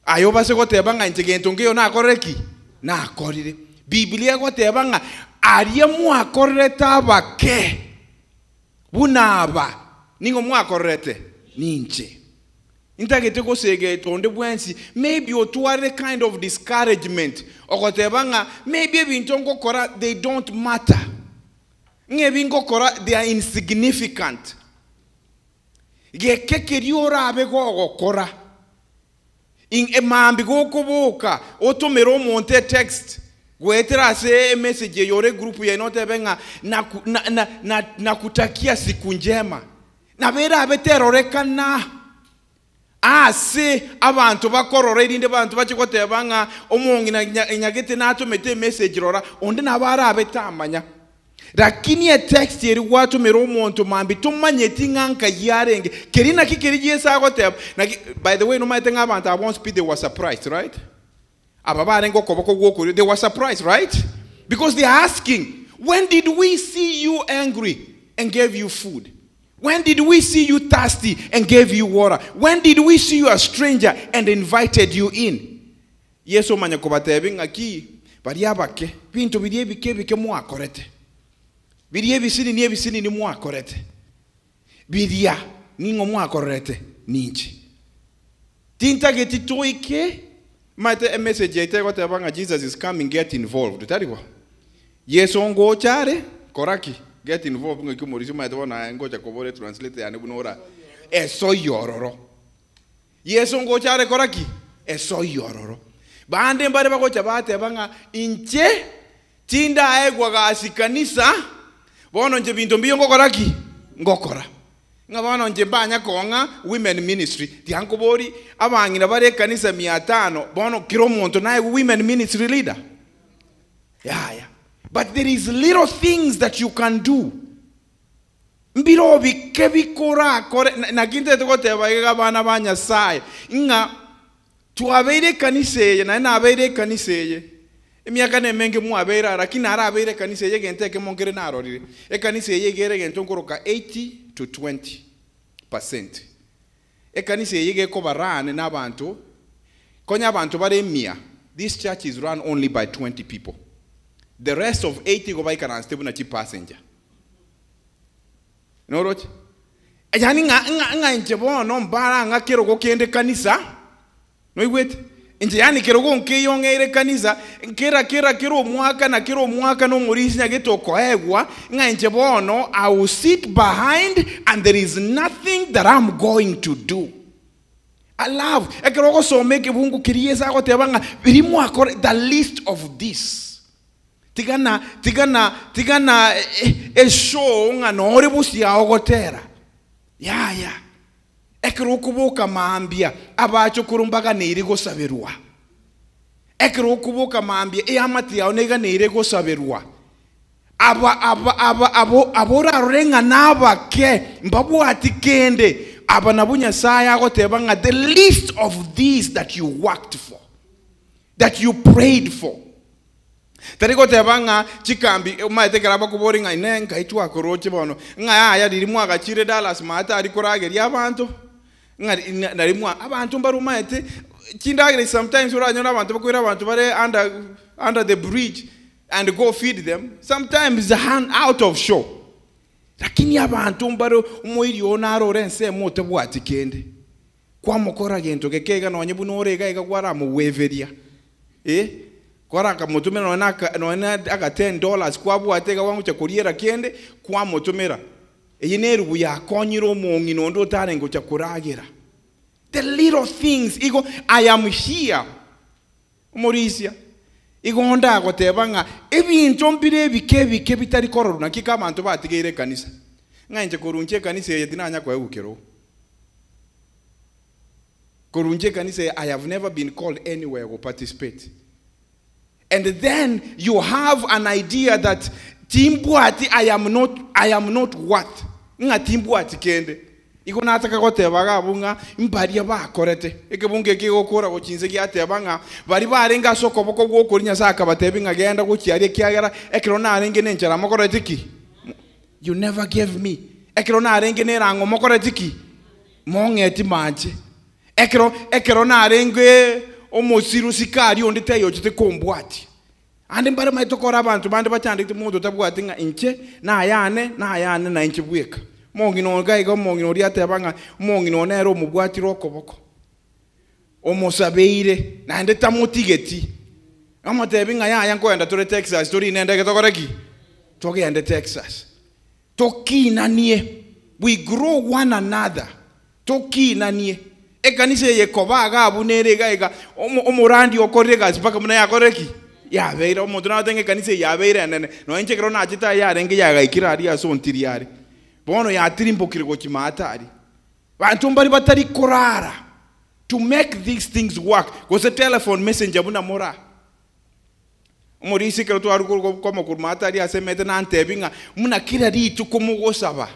ayoba se gotebanga integento ngiyo nakoreki nakorire Biblia gotebanga ariye mwakorere tabake bunaba ningo mwakorete ninche intagete gosege tonde bwensi maybe otware kind of discouragement ogotebanga maybe ebintu ngokora they don't matter ngebingokora they are insignificant gekekeriora abegogokora in emambi gokubuka otomero monte text gwetera se message yore group ya notebenga na kutakia siku njema na bera abeterorekana ase abantu bakorora irinde bantu bakikotebanga omongi nyagete natomete message rora onde nabara abetamanya lakini ya text yeri watu meromonto mambi tumanyeti nganka yarenge kerina kikeri yesa goteba by the way no matter abantu I won't speak they were surprised, right? Ababarengo koboko goko they were surprised, right? Because they are asking, when did we see you angry and gave you food? When did we see you thirsty and gave you water? When did we see you a stranger and invited you in? Yeso manya kobatebinga ki bariabake bintu bike mwakorete. Biria bisini ni mwakorete. Biria ningo mwakorete ninchi. Tinta geti toike mate a message yete gotebanga Jesus is coming, get involved. Tariwa. Yesu ngo chare koraki get involved ngo kumurisi mate bona ngo chakobore translate ya nebunora. Eso yororo. Yesu ngo chare koraki eso yororo. Bande mbare bako chabate banga inche tinda egwa gasikanisa bono nje bintu mbiyo ngokoraki ngokora ngabana nje banya konga women ministry tiankobori abangira bare kanisa 500 bono kiro muntu naye women ministry leader yeah. But there is little things that you can do mbiro bikebikora kore na kinte tukoteba igabana banya sai nga tuabeire kaniseye na abeire kaniseye emyaka nemenge mu abeira lakini ara abeire kaniseye gente ke mongere narorire kaniseye gere gente nkoroka 80 to 20%. Kaniseye ge ko barane nabantu konya abantu bare 100. This church is run only by 20 people. The rest of 80 go by can stable na chi passenger. No roch. Yani nga nchebo no mbara nga kero go kende kanisa. No wait. Nje yani kero go nkeyongere kanisa kero mwaka no murisi na geto koegwa nga nchebo no I will sit behind and there is nothing that I'm going to do. I love ekero go so make bungu kirieza go tebanga birimu akore the list of this. Tigana show nga nore busi ya ogotera. Yeah. Ekero kubuka maambia abacho kurumbaga neire gosaberwa. Ekero kubuka maambia amati yawe nega neire gosaberwa. Abora renga nabake mbabu atikende abanabunya saya gotebanga the list of these that you worked for, that you prayed for. Tariko tebanga chikambi umaetekera bakubori nga inenga itwa koroche bono nga ya dirimu agachire Dallas mata arikorage abantu narimwa abantu barumaete chindagire sometimes uranyona abantu bakwira abantu bare under the bridge and go feed them sometimes the hand out of show lakini abantu mbaro umwiri onaro rense mote bwati kende kwa mukora gento gekega nonye bunorega igagwara mu weveria Kora kamutumira noena aka $10 kwa bwatega wangu chakuriera kende kwa mutumira eyineru ya konyiro mongi nondo tarengo chakuragira. The little things igo I am here Morisia igo onda gotebanga ebintu mbire bike bitari korona kika abantu batigere kanisa nganje korunche kanisa yetinanya kwa ukero korunche kanisa I have never been called anywhere to participate. And then you have an idea that Timbwati I am not what? nga timbwati kende iko nataka goteba gabunga imbaria bakorete ekebunge kigokora gochinze giateba nga bari barenga soko boko gwokurinya saka batebi nga genda gukiarie kiagera ekiro narenge nenchara mokorete ki you never gave me ekiro narenge nerango mokorete ki mongeti manje ekiro narenge omosiru sikari onde teyo chite kombwati ande mbare maitokora abantu bande bachandite mundu tabwati nga inche na yane na inche bweka mongino gaiga mongino riatebanga mongino nero omubwati rokoboko omosabeire nande tamutigeti amatebi nga yaya nkoenda tore Texas tori nende getokoreki togende Texas tokinanie we grow one another tokinanie ekanise yekobaga abunere gaiga omorandi okorega zipaka muna yakoreki ya veira omuntu natenge kanise ya veira nene no enche kero na chita ya renge ya gaikira ari asontiri ari bono ya tirimbo kirgo chimatari bantu mbari batari korara to make these things work was a telephone messenger buna mora umurisi kero to ari ko kurmatari asemete na antebinga muna kira ritu kumugosaba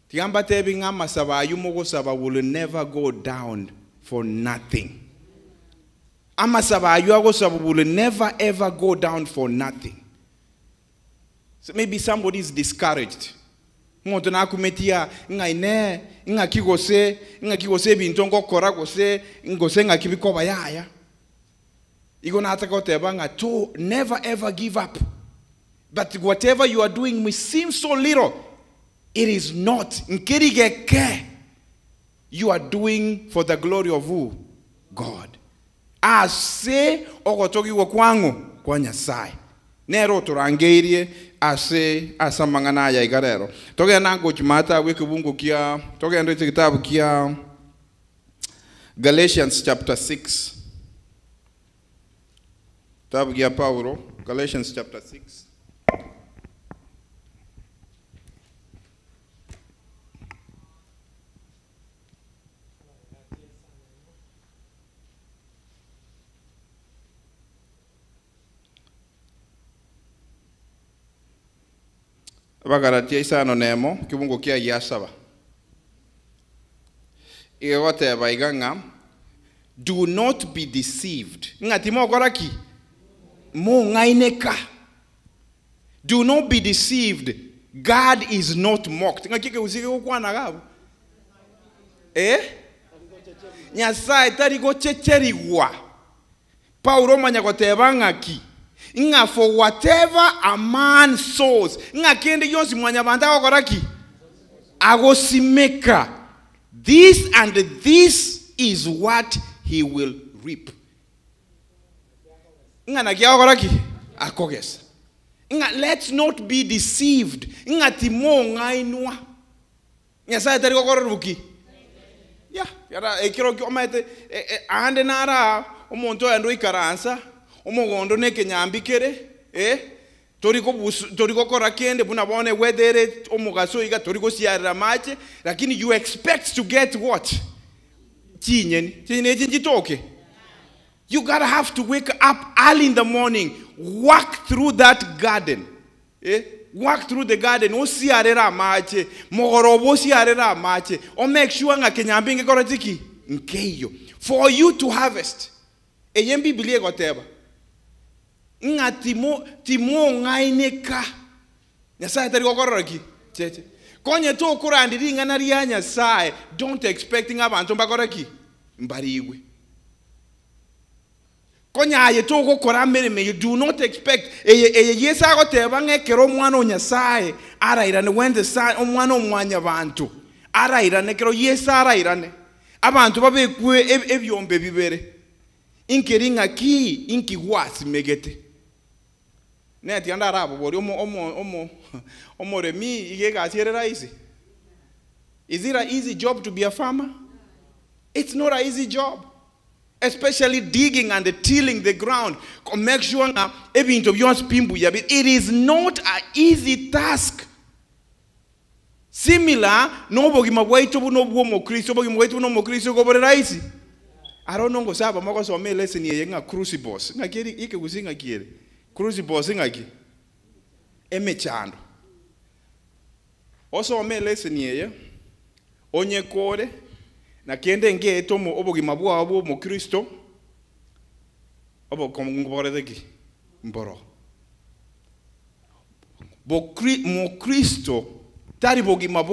tiamba tebinga masaba ayumugosaba will never go down for nothing. Amasaba ayuagosaba will never ever go down for nothing. So maybe somebody is discouraged. Moto na kumetia ngaine ngakigose bintu ngokora gose ngose ngakibikoba yaya. Igo na atakoteba nga to never ever give up. But whatever you are doing may seem so little. It is not. Nkirigeke. You are doing for the glory of who? God. Ase ogotogi wakwangu kwa Nyasaye. Nero turangeirie ase asamangana ya igarero. Toge nango chimata wekubungu kia toge ndete kitabu kia Galatians chapter 6. Kitabu kia Paulo, Galatians chapter 6. Bagaratia isano nemo kibungo kia yasaba igote baiganga do not be deceived ngati mo koraki mo ngaineka do not be deceived God is not mocked ngakike usike ukwana gabo Nyasaye tari go checheriwa Paulo manya kotebanga ki Nga for whatever a man sows. Nga kende yonsi mwanya banda okoraki. Agosimeka. This and this is what he will reap. Nga nagia okoraki. Akogesa. Nga let's not be deceived. Nga timo ngainwa. Nga sa etari okororuki. Ya. Yara ekiro kiomete. Ande nara. Omonto endo ikaransa. Omogondo neke nyambikere toriko kora kende buna bone wedere omugaso iga toriko siarira mache lakini you expect to get what chinye you gotta have to wake up early in the morning walk through that garden walk through the garden osiarira mache mogorobo siarira mache o make sure nga kenyambinge kora tiki nkeyo for you to harvest eyembi bilie goteba nga timo ngaineka Nyasaye tari gokororoki cheche konye to kurandiri ngana ria Nyasaye don't expect abantu mbakoroki mbariwe konya aye to gukora mereme you do not expect yesa goteba ngekero mwana Nyasaye arairane when the son omwana omwanya bantu arairane kero yesa arairane abantu babekwe ebyombe bibere inkeringa ki inki wasi megete neti anda rabo bori omo remi igega asierera easy. Is it an easy job to be a farmer? It's not an easy job, especially digging and tilling the ground. Make sure it is not an easy task. Similar, nobody mawaitu no mo Kristo, bogi mawaitu no mo Kristo go bore raisi. I don't know go saba mako so me lesson ye nga crucibles. Nga kiri ike gusinga kiri. Crucibles ngaki. Eme chando. osome lesson yeye onye kore na kende ngeto mo obogima bwabo mu Kristo obo komngboreki mboro mo Kristo tari bogima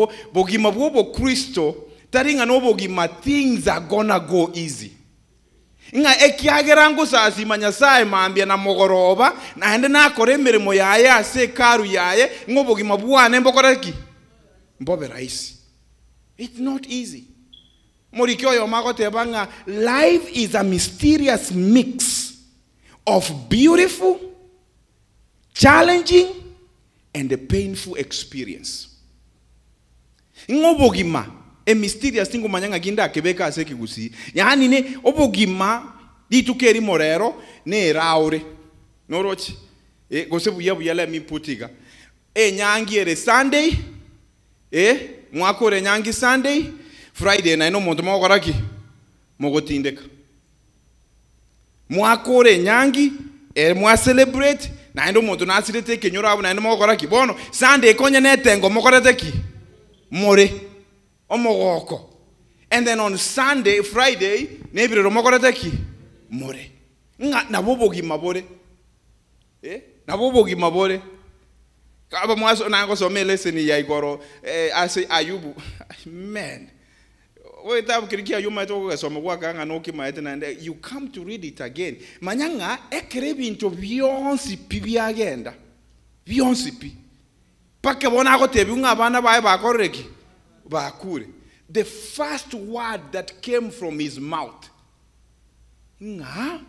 bo Kristo tari nga no bogima things are gonna go easy nga ekiagerango sasi manyasaye mambia na mogoroba na hende na kore emirimo yaye ase karu yaye ngobogima bwane mbokoreki mbobe raisi. It's not easy. Morikyo yo magoteba nga life is a mysterious mix of beautiful, challenging, and a painful experience. Ngobogima a mysterious thing manyanga ginda kebeka aseki gusi. Yani ne obogima ditukeri morero ne raure. Norochi gosebu yabu yale mi putiga. Nyangi ere Sunday mwakore nyangi Sunday Friday na ino muntu mokoraki mogotindeka. Mwakore nyangi mwa celebrate na ino muntu nasirete kenyora abu na ino mokoraki bono Sunday konye netengo mokoreteki more omogoko. And then on Sunday, Friday, nebiro mokoreteki more. Nga nabobogi mabore. Nabobogi mabore. Kaba mwaso nango some lesson ya igoro ase Ayubu. Man. We tabu kirikia yuma to so mwa kanga no kimaete na you come to read it again. Manyanga ekrebi into beyonce pi agenda. Beyonce pi. Pake bona ko tebi nga bana bae ba koreki. The first word that came from his mouth. Nga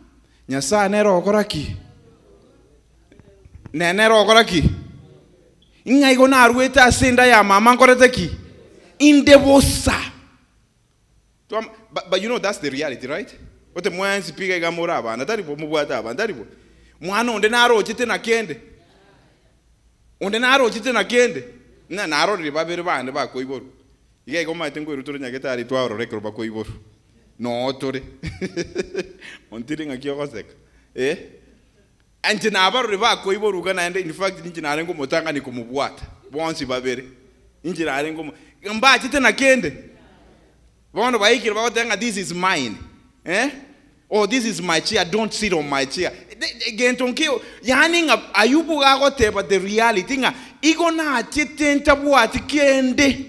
nyasa nero koraki. Nenero koraki. Nga igona arweta senda ya mama koreteki. Indebosa. But you know that's the reality, right? Ote mwanzi piga igamoraba ndaribo mubwata ndaribo. Mwana onde naro chite na kende. Onde naro chite na kende. Na naro ribabere bande bakoiboru. Iga igoma tengo irutoro nyageta ari twaro rekro bakoiboru. No tore. Ontiringa kiogoseka. Anje nabaro bakoiboru kana ende in fact ninje narengo motanga ni kumubwata. Bonsi babere. Ninje narengo mba chite na kende. Bono baikira bagotenga this is mine. Oh, this is my chair, don't sit on my chair. Gentonkio yani Ayubu agoteba the reality nga igona chitenta bwati kende.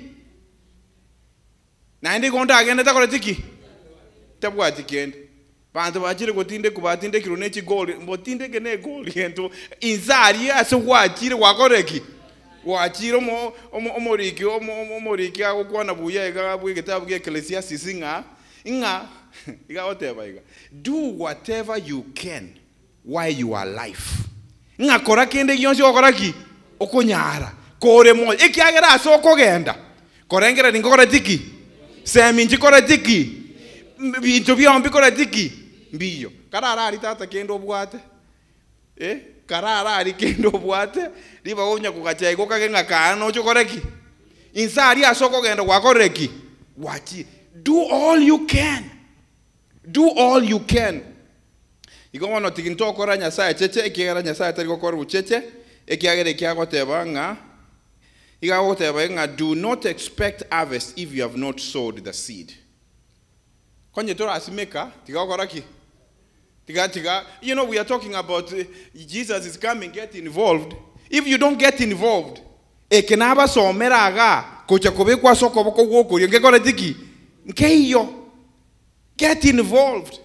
Na ndi gonda agenda takoletiki. Tabwati kende. Bantu bachire gotinde kubatinde kironechi goal, mbotinde kene goal gento inzari ase wachire wakoreki. Wachiro omoriki agokwana buya ega bwigetabu ge Ecclesiastes nga iga whatever iga do whatever you can while you are alive. Nga kora kende yonse okoraki okonyara kore mo ekiagera aso okogenda korengera ningora tiki seminji kora tiki bintu byombi kora tiki mbiyo karara ari tata kendo bwate karara ari kendo bwate riba wonya kugachai kokagenga kano chokoreki insari asoko genda wakoreki wachi do all you can. Do all you can. Igono tikinto kora nyasaye cheche ekigera nyasaye tari gokora ucheche ekigere kyagoteba nga igagoteba nga do not expect harvest if you have not sowed the seed. Konye tora asimeka tigakora ki tiga you know we are talking about Jesus is coming, get involved. If you don't get involved ekenaba somera aga kocha kobekwa soko boko goko ngekora tiki nkeyo. Get involved.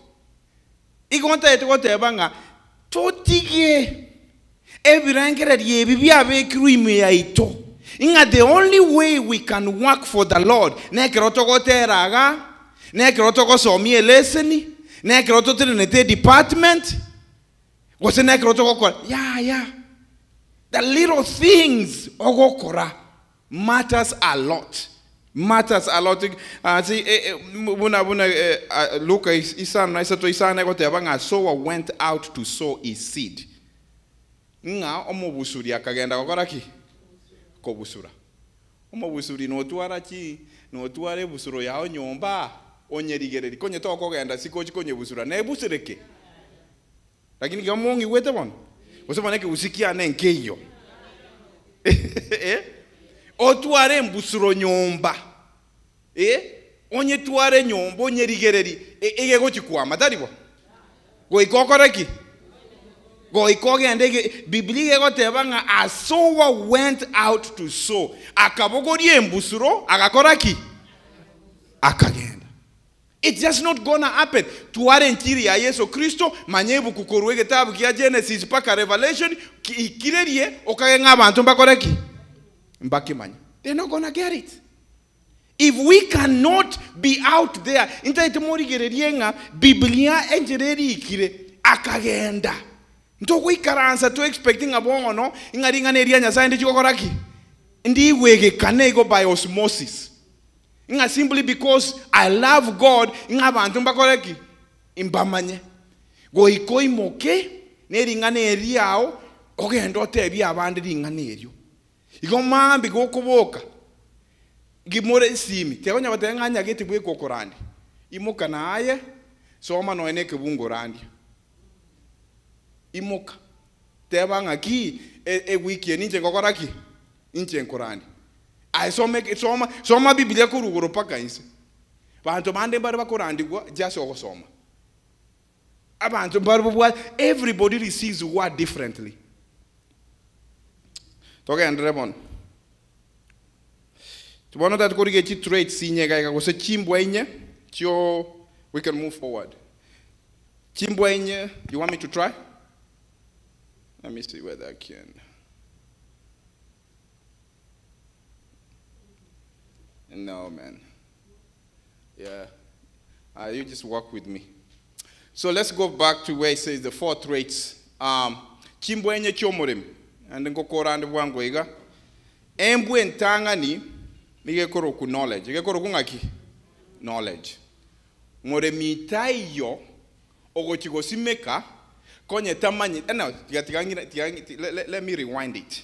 Igonta etogoteba nga totige ebirangere byebibya bekruime yaito. Inga the only way we can work for the Lord nekerotogoteraga nekerotogosomie leseni nekerototrinete department was nekerotogokora yeah the little things ogokora matters a lot. Matters a lot. See, Luke Isan sower went out to sow his seed. Nga omobusuri akagenda kokoraki kobusura. Omobusuri no tuarachi no tuare busuro yao nyomba onyerigereri konye to kogenda sikochi konye busura ne busireke. Lakini gamongi wete bon. Osema neke usikia nenkeyo. otware mbusuro nyomba onye tware nyomba onye rigereri ege gochikwama taribo goikokoreki goikogende Biblia goteba nga a sower went out to sow akabogorie mbusuro agakoraki akagenda. It's just not gonna happen. Tuare nkiri ya Yesu Kristo manyebu kukorwe gitabu kia Genesis paka Revelation kirerie okagenga abantu mbakoreki mbakimanya. They're not gonna get it. If we cannot be out there, intaite mori gererienga Biblia enjereri ikire akagenda. Ntoko ikaransa to expecting abono ingaringa neria nyasaye ndi chikokoraki. Ndi wege kanego by osmosis. Inga simply because I love God inga abantu mbakoreki imbamanye. Go ikoi moke neringa neriao ogenda otebi abandi ringa nerio. Igo mambi go kuboka. Gimore simi tegonya batenganya geti bwe kokorandi imuka naye soma no ene kebungo randi imuka teba ngaki wiki ninje kokoraki inje nkorandi ai soma Biblia kurugoro paka inse bantu bande bari bakorandi gwa just okosoma abantu bari bwa everybody receives word differently toka andrebon Tubono that go get trade sinye ga go se chimbwenye tio we can move forward. Chimbwenye, you want me to try? Let me see whether I can. No man. Yeah. You just walk with me. So let's go back to where it says the 4 traits. Chimbwenye chomorim. And then go korande bwangwega. Embwe ntangani Mige koro ku knowledge. Mige koro ku ngaki? Knowledge. Ngore mitai yo ogo chigosimeka konye tamanyi. No, let me rewind it.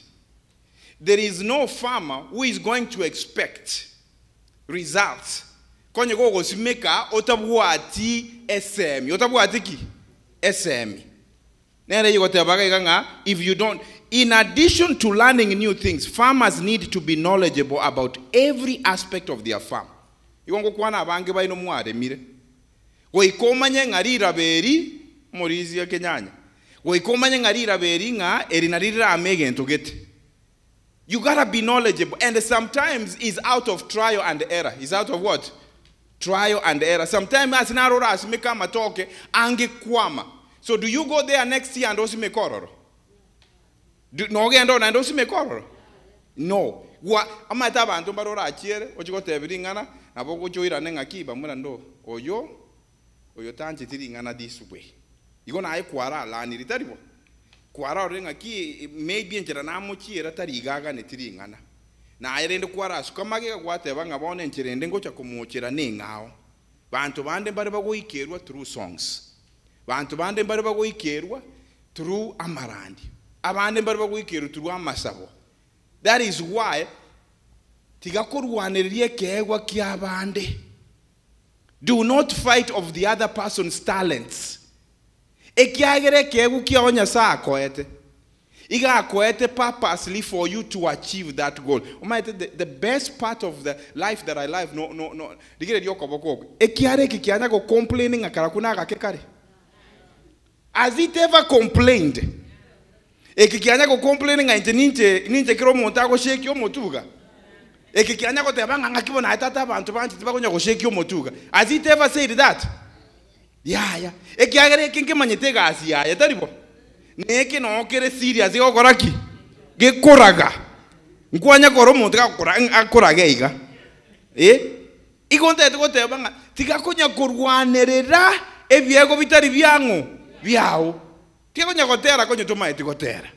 There is no farmer who is going to expect results. Konye go simeka otabuati SM. Otabuati ki? SM. Nere you got if you don't. In addition to learning new things, farmers need to be knowledgeable about every aspect of their farm. Iwango kwana abange baino mware mire. Goikomanye ngarira beri morizi ya kenyanya. Goikomanye ngarira beri nga erinarira amege entogete. You gotta be knowledgeable, and sometimes is out of trial and error. Is out of what? Trial and error. Sometimes as narora as meka matoke ange kwama. So do you go there next year and also make kororo? No, no. Wa amata bantu barora achiere ochiko tebiringana naboko joira nenga kiba murando oyo tanche tiringana this way. Igo na ai kwara la ni ritaribo. Kwara renga ki maybe enjera na mochiera tarigaga ne tiringana. Na airende kwara sukamage gwate banga bone encherende ngocha kumuchera nengao. Bantu bande bari bago ikerwa through songs. Bantu bande bari bago ikerwa through amarandi. Abande bari bago ikerwa through amasabo. That is why tigakorwanerie kegwa kiabande. Do not fight of the other person's talents. Ekiagere kegu kionya sa koete. Iga koete purposely for you to achieve that goal. The best part of the life that I live no. Digere dio koboko. Ekiare kikianya go complaining akarakuna akakekare. Has it ever complained? Ekikianya go complaining ante ninje kiro monta go shake yo motuga. Ekikianya go tebanga ngakibo na tata bantu bantu tibagonya go shake yo motuga. Has it ever said that? Yeah. Ekiagere kinke manyetega asia ya taribo. Neke no kere serious go koraki. Ge koraga. Nkwanya koro monta akoraga iga. Igonte go tebanga tigakonya korwanerera ebyego bitari byango byao. Tigakonya gotera konyo tomaiti gotera.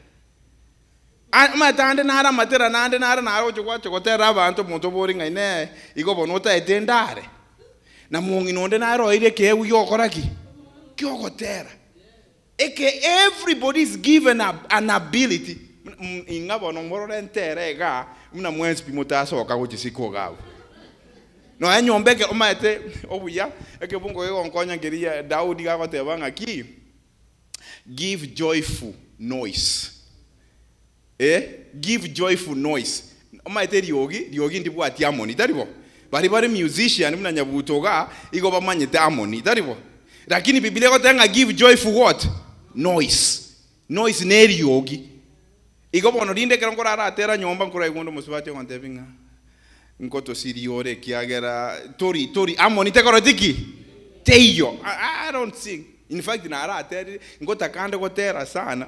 Matande nara matera nande nara naro chokwacho gotera abantu muntu boringa ine igo bonota etendare. Na mungi nonde naro ire ke uyo koraki. Kyo gotera. Eke everybody is given an ability. Ingabo no morore entere ga mna mwensi pimutaso okagochisiku gawo. No anyombeke omaete obuya eke bungo yo onkonya ngeria Daudi ga gotebanga ki. Give joyful noise. Give joyful noise. omaete riogi ndibwati harmony taribo bari musician muna nyabutoga igo bamanyete harmony taribo lakini Biblia gotenga give joy for what noise ne riogi igo bono rinde kerongo raratera nyomba nkura igundo musubati ngontebinga nkoto siriore kiagera tori harmony tekorotiki teiyo I don't sing. In fact naratera ngota kande gotera sana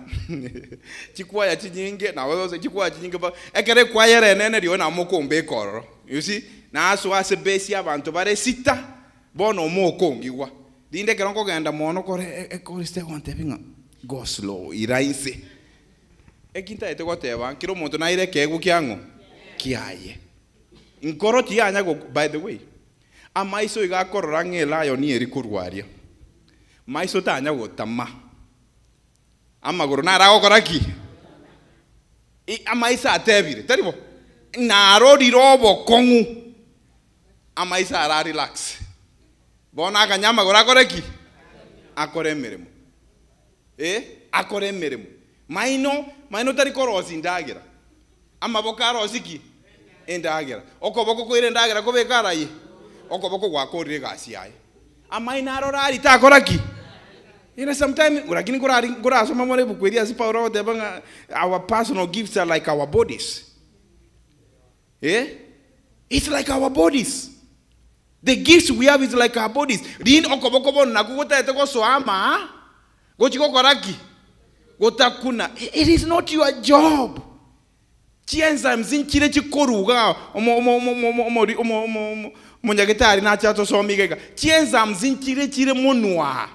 chikwaya chinyinge na wewe chikwaya chinyinge ba ekere kwayere nene rio na mokombe koro you see na aso ase base abantu bare sita bono mokongiwa dinde kerongo genda mono kore ekoriste gontebinga go slow iraise ekinta ete goteba kiro muntu na ire kegu kyango kiaye nkoro tianya go by the way amaiso igakorora ngela ni eri kurwaria maiso tanya gotama amaguru naragokoraki amaisa atebire taribo narori robo kongu amaisa ara relax bona akanyama gora koreki akore mirimo akore mirimo maino tari korosi ndagira amaboka rosiki endagira okoboko koire ndagira kobekaraye okoboko gwakorire gasi yaye amaina arorari takoraki sometimes lakini kurasoma more bukweria si Paulo tebanga our personal gifts are like our bodies it's like our bodies. The gifts we have is like our bodies. Rin okoboko bon nakugota etego soama gochiko koraki gotakuna. It is not your job. Chienza mzinchire chikoruga monyagetari na chato somigega. Chienza mzinchire chire monwa.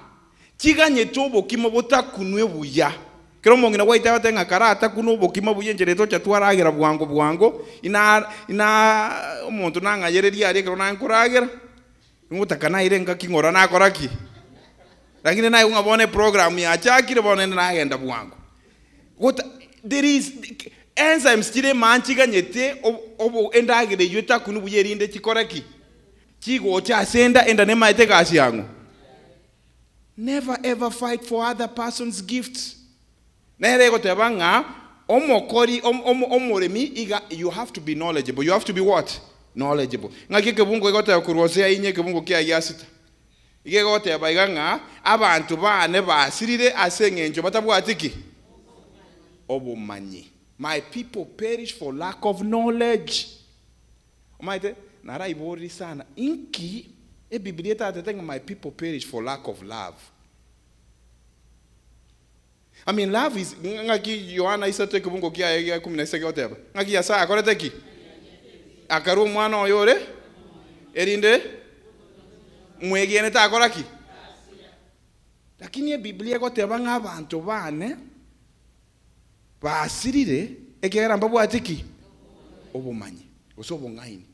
Chiganye tobo kimobota kunwe buya. Kero mongina waita watenga karata kuno bokima buye njereto chatwaragira bwango ina omuntu nanga yereria ari kero nankuragira ngutakana irenga kingora nakoraki lakini naye ungabone program ya chakire bone nagenda bwango there is enzymes chire manchiga nyete obo endagire yuta kunu buyerinde chikoraki chigo cha senda enda ne maite kasi yangu. Never ever fight for other person's gifts. You have to be knowledgeable. You have to be what? Knowledgeable. My people perish for lack of knowledge. My people perish for lack of love. I mean, love is ngaki Yohana isate kubungo kia ya 16 whatever. Ngaki ya saa akorete ki. Akaru mwana oyore erinde mwegene ta akoraki. Lakini Biblia goteba ng'abantu bane basirire ekera mbabu atiki obumanyi osobo ngaini.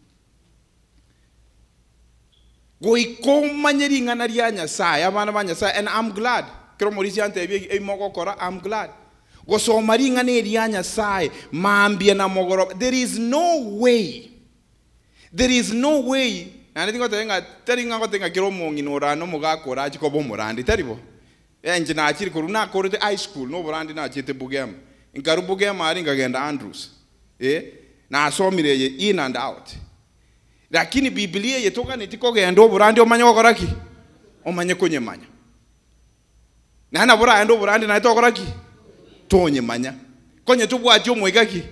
Goikomanyeri ngana lya Nyasaye abana ba Nyasaye, and I'm glad. I'm glad. There is no way. There is no way. And I think high school no brandi na chete bugem. In Karubugem aringa Andrews. Na saw me in and out. Lakini Biblia yetoka nitiko gendo brandi omanyo koraki. Omanye konye manya. Nana bora endo burandi na itokoraki tonye manya konye tubwati omwegaki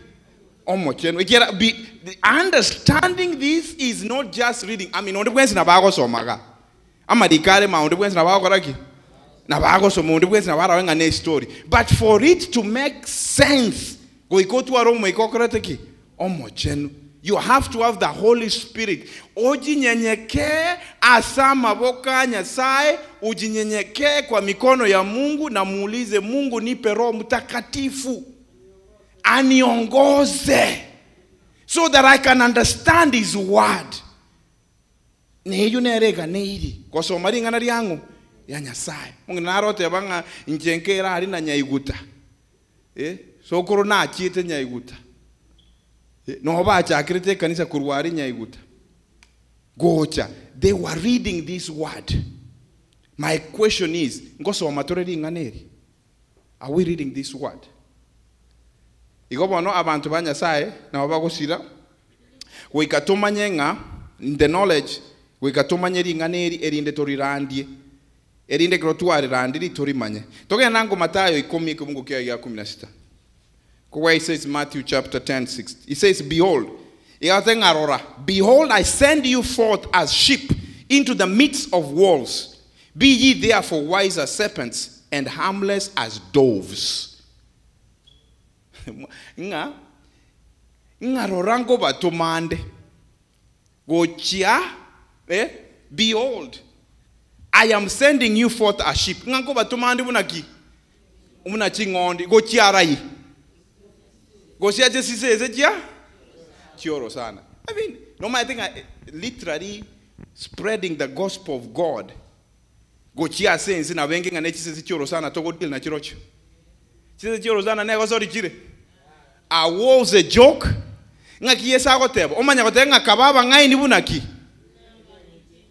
omocheno ikera understanding this is not just reading. I mean onde bwensi na bago somaga amadikale ma onde bwensi na bago koraki na bago so onde bwensi na bara wenga ne story, but for it to make sense go ikotu aromo ikokorate omocheno. You have to have the Holy Spirit. Ujinyenyeke asama boka Nyasaye, ujinyenyeke kwa mikono ya Mungu na muulize Mungu nipe Roho Mtakatifu aniongoze so that I can understand his word. Neyu nerega neiri kwa somari ngana lyangu ya Nyasaye. Mungu narote banga nchenkera ali na nyaiguta. So korona chiete nyaiguta. No bacha akrete kanisa kurwari nyaiguta. Gocha. They were reading this word. My question is, ngoso amatoreri nganeri. Are we reading this word? Igobono abantu ba Nyasaye na babagosira goikatumanye nga the knowledge goikatumanye ringaneri erinde torirandie erinde kro twarirandiri torimanye togenda ngo Matayo 10:16 kwa he says Matthew chapter 10:6 he says behold I send you forth as sheep into the midst of wolves. Be ye therefore wise as serpents and harmless as doves. Nga rorango batumande. Gochia, behold, I am sending you forth as sheep. Nga go batumande bunaki. Umunachi ngondi. Gochia rai. Gochia jesise ezejia. Chioro sana. I mean, no matter literally spreading the gospel of God. Gochia sense na wengi nga nechi sisi chioro sana togo deal na chirocho. Sisi chioro sana nego sorry chire. A was a joke. Nga kiyesa gotebo. Omanya gotebo nga kababa ngai ni bunaki.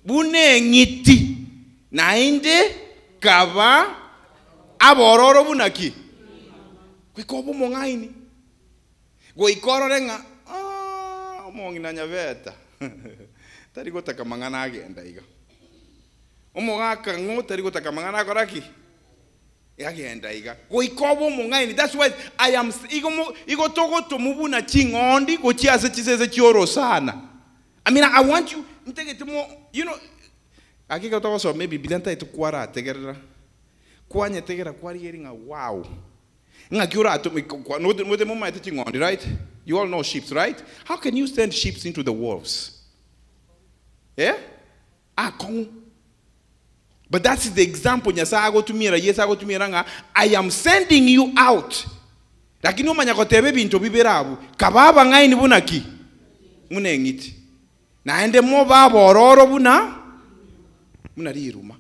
Bune ngiti. Na inde kaba abororo bunaki. Kwikobo mo ngai ni. Go ikorore nga mongi na nyaveta. Tari gotaka mangana agenda iga. Omogaka ngo tari gotaka mangana koraki. Agenda iga. Goikobo mongaini. That's why I am igo togo to mubuna chingondi go chiase chiseze chioro sana. I mean I want you take more you know akika togo so maybe bilanta itu kwara tegera. Kwanya tegera kwari yeringa wow. Nga kiura to no the moment chingondi right? You all know sheep, right? How can you send sheep into the wolves? Yeah? But that's the example. I am sending you out. Lakini umanya kotebe bintu biberabu. Kababa ngai ni bunaki. Munengiti. Na ende mo baba ororo buna. Munariruma.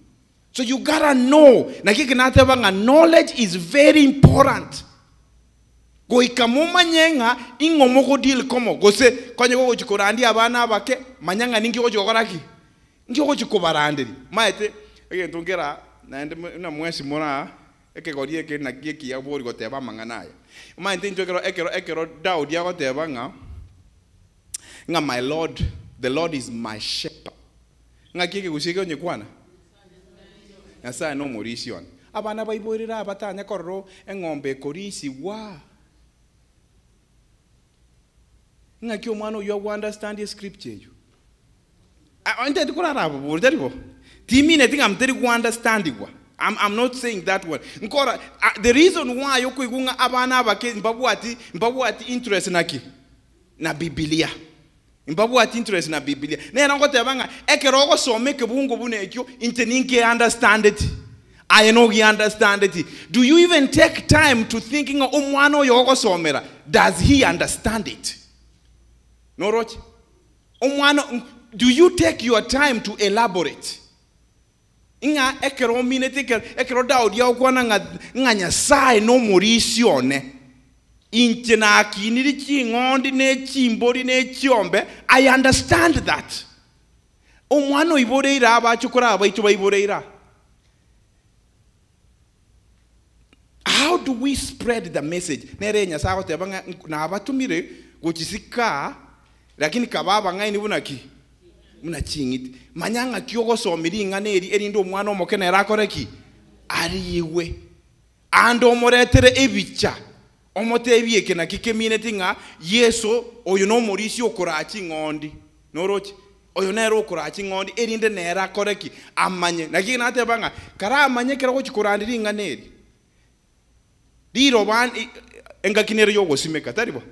So you gotta know. Knowledge is very important. Go ikamuma nyenga ingomoko deal komo gose konye go chikorandi abana abake manyanga ningi go chikoraki ngi go chikobarandiri maete ege tungera na mwesi mora eke gorie ke na kieki ya bori goteba manganaya maete njogero ekero Daud ya goteba nga my Lord, the Lord is my shepherd nga kieki gusike nyekwana asa no morision abana baiborira abatanya korro engombe korisi wa ngaki omwana you understand the scripture you ante dikurara abo derbo timine think I'm telling you understand it. I'm not saying that word nkora the reason why yokuigunga abana abake mbabuati interest naki na Biblia mbabuati interest na Biblia nena ngotebanga ekerogo someke bungo bunekyo inteninke understand it I know he understand it. Do you even take time to thinking omwana yogo somera does he understand it? No, Roch. Do you take your time to elaborate? Inga ekero minute ekero Daudi ya ukwana nga Nyasaye no morisione. Inche na akiniri chingondi ne chimbori ne chiombe. I understand that. Omwana iboreira abachukura abaitu iboreira. How do we spread the message? Nere Nyasaye tebanga na abatumire gochisika lakini kababa ngai ni bunaki munachingiti manyanga kyogo somiringa neri erindo omwana omokene rakoreki ariwe ando moretere ebicha omotebieke na kikemine tinga Yesu oyo no morisi okurachi ngondi norochi oyo nero okurachi ngondi erinde nera koreki amanye lakini natebanga kara amanye kera gochikurandiringa neri diro ban engakinere yogo simeka taribo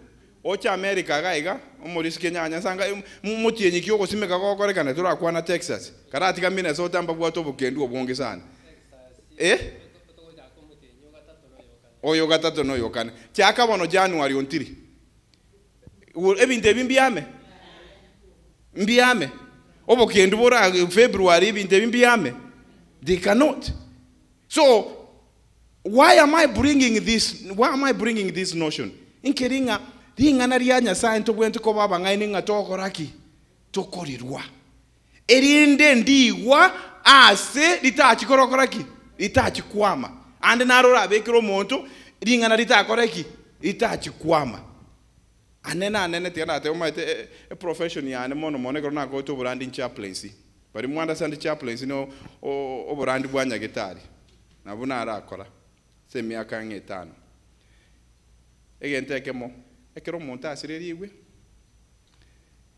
ocha America gaiga omorisi Kenya sanga mutienyi kyoko simeka gokorekana turakwana Texas karati ka Minnesota mbabu atobo kendu obonge sana oyo gatatu no yokana chaka bono January ontiri ebinte mbiame obo kendu bora February ebinte mbiame they cannot. So why am I bringing this notion inkeringa ringana ria Nyasaye ntogwente ko baba ngaine ngatokoraki tokorirwa erinde ndiwa ase litachikorokoraki litachikwama ande narora bekiro monto ringana litakoraki litachikwama anene tiana te umaite a profession yani mono kona go to branding chaplaincy bari mu understand chaplaincy no o brand bwanya gitari na buna arakora se miaka 5 egente kemo ekero monta asireriwe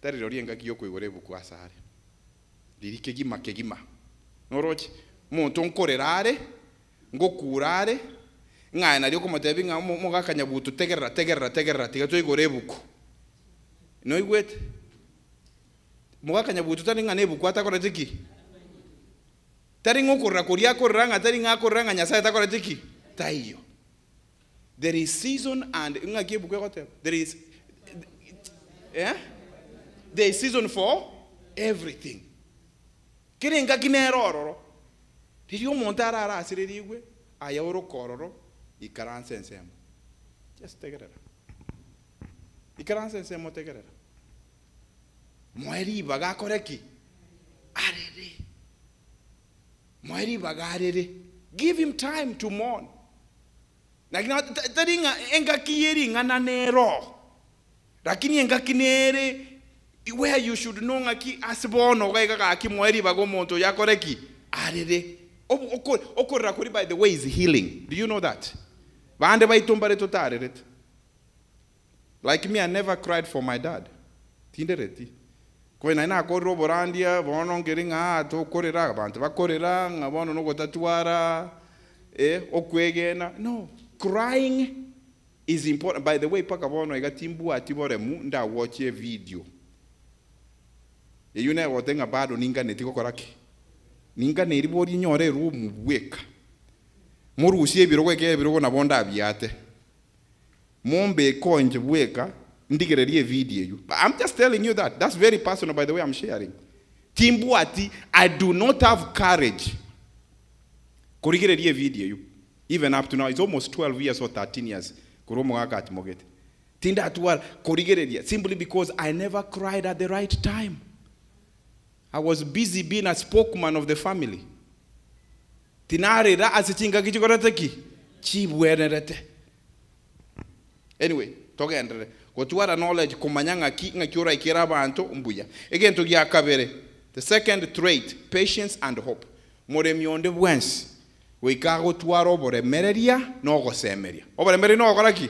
tari rorienga kiyo kwigore buku asare riri kegima norochi muntu nkorerare ngokurare ngaya nari komotebi nga mugakanya butu tegerera tigato igore buku no igwete mugakanya butu tani nga nebuku atakora tiki tari ngokurra kuria koranga tari nga koranga nyasaye atakora tiki taiyo. There is season and there is there is season for everything. Kirenga kineroro. Did montara asiririwe ayoro kororo ikaranse nsemo. Just take it. Ikaranse nsemo take it. Moeri baga koreki. Arere. Moeri baga arere. Give him time to mourn. Like now, taringa enga kiyeri ngana nero. Lakini enga kinere where you should know ngaki asbono gaika kaki moeri bago monto yakoreki. Arere. Okora kuri by the way is healing. Do you know that? Bande ba itombare totare. Like me, I never cried for my dad. Tindereti. Kwena ina korro borandia bono ngeringa to korera bantu bakorera ngabono no gotatuara okwegena. No. Crying is important. By the way, pakabono igatimbu atibore mu nda watch a video. You know what thing about ninga netiko koraki. Ninga neribori nyore room weka. Morusi ebiro kweke ebiro na bonda abiate. Mombe konje weka ndigererie video you. But I'm just telling you that. That's very personal by the way I'm sharing. Timbuati, I do not have courage. Kurigererie video you. Even up to now, it's almost 12 years or 13 years. Simply because I never cried at the right time. I was busy being a spokesman of the family. Anyway, togendere. Kotuara knowledge kumanyanga ki ngakiora ikira bantu mbuya. Again to yakabere. The second trait, patience and hope. More mionde bwens. Wikago tuaro bore mereria no go semeria. Obore meri no goraki.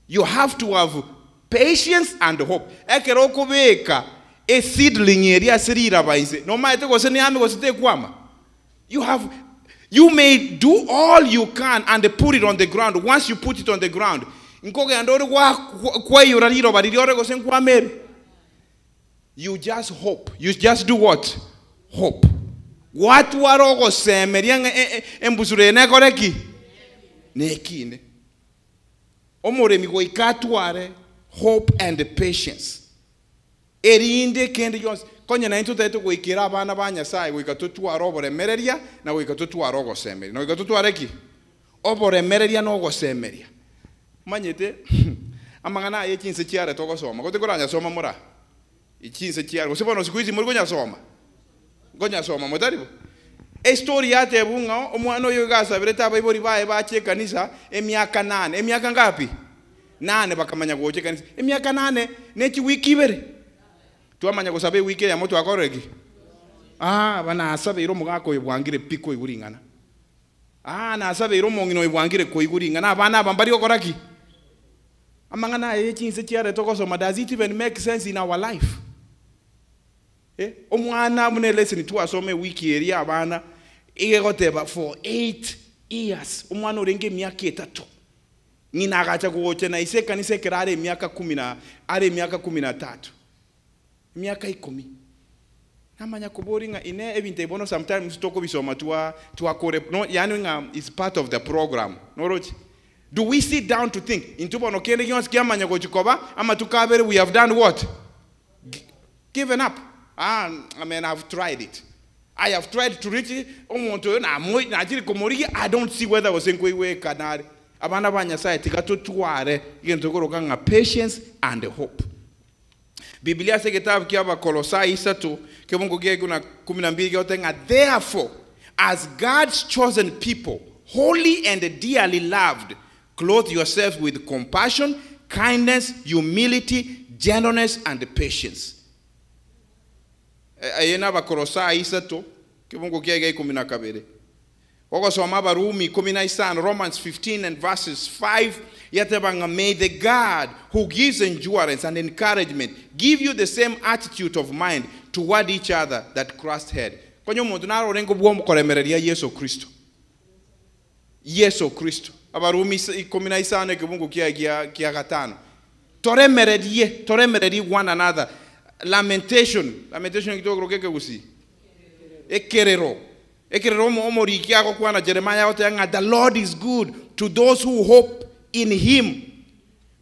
You have to have patience and hope. Ekero kubeka a seedling area sirira baise. No matter go se ni ami go se kwama. You may do all you can and put it on the ground. Once you put it on the ground, nkoge andore kwa yuraliro bariore go se kwamere. You just hope. You just do what? Hope. Watu warogo semeria embusure ne koreki nekine omore migo ikatware hope and patience erinde kende yons konya na into teto go ikira abana banya sai go ikatotwara obore mereria na go ikatotwara ogo semeria na go ikatotwara ki obore mereria no go semeria manyete amangana yekinse kiare togo soma go tekoranya soma mura ikinse kiare go sebono sikuizi muri gonya soma gonya soma motaribo e story yate bunga omwana oyo gasabire taba ibori bae bache kanisa emiaka 8 emiaka ngapi 8 bakamanya goche kanisa emiaka 8 nechi wiki ibere tuamanya gosabe wiki ya moto akoregi bana asabe iro mugako ibwangire piko iburingana na asabe iro mongino ibwangire ko iburingana abana bambari okoraki amangana yechinse chiare tokosoma. Does it even make sense in our life? Omwana mune lesson tu asome wiki area abana igegoteba for 8 years omwana orenge miaka 3 nina agacha kugoche na ise kanisa kerare miaka 10 are miaka 13 miaka 10 namanya kuboringa ine ebinte bono sometimes toko bisoma tua kore no yani is part of the program no rochi. Do we sit down to think into bono kende yons kiamanya gochikoba ama tukabere we have done what? Given up. I mean, I've tried it. I have tried to reach it. I don't see whether I was in Kwe Kanari. Abana banya sai tikato tuare igentokoro kanga patience and hope. Biblia se kitabu kiaba Kolosai 3 kebongo gege na 12 yotenga therefore as God's chosen people holy and dearly loved clothe yourself with compassion, kindness, humility, gentleness, and patience. Ayena Bakolosai isato kibungu kiege 12. Okosoma Barumi 15 Romans 15 and verses 5 yatebanga, may the God who gives endurance and encouragement give you the same attitude of mind toward each other that Christ had. Konyo muntu naro rengo bwo mukolemereria Yesu Kristo. Yesu Kristo. Abarumi 15 kibungu kia 5. Toremererie one another. Lamentation kitoko keke gusi. Ekerero omori kiako kwa Jeremiah otanga, the Lord is good to those who hope in him,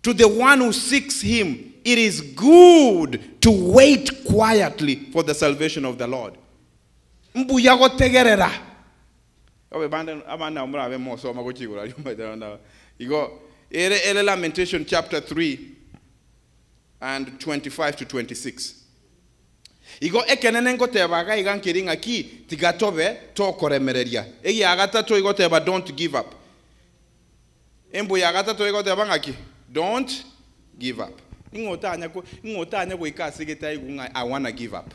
to the one who seeks him. It is good to wait quietly for the salvation of the Lord. Mbu yako tegerera. Obe banda amana umrabe mo so magochigura yumba. Igo ele Lamentation chapter 3 and 25 to 26. Igo ekenene ngoteba iga nkiringa ki tigatobe to koremereria. Egi agatatu igo teba don't give up. Embu ya agatatu igo teba ngaki don't give up. Ingotanya ko ikasigeta igunga I wanna give up.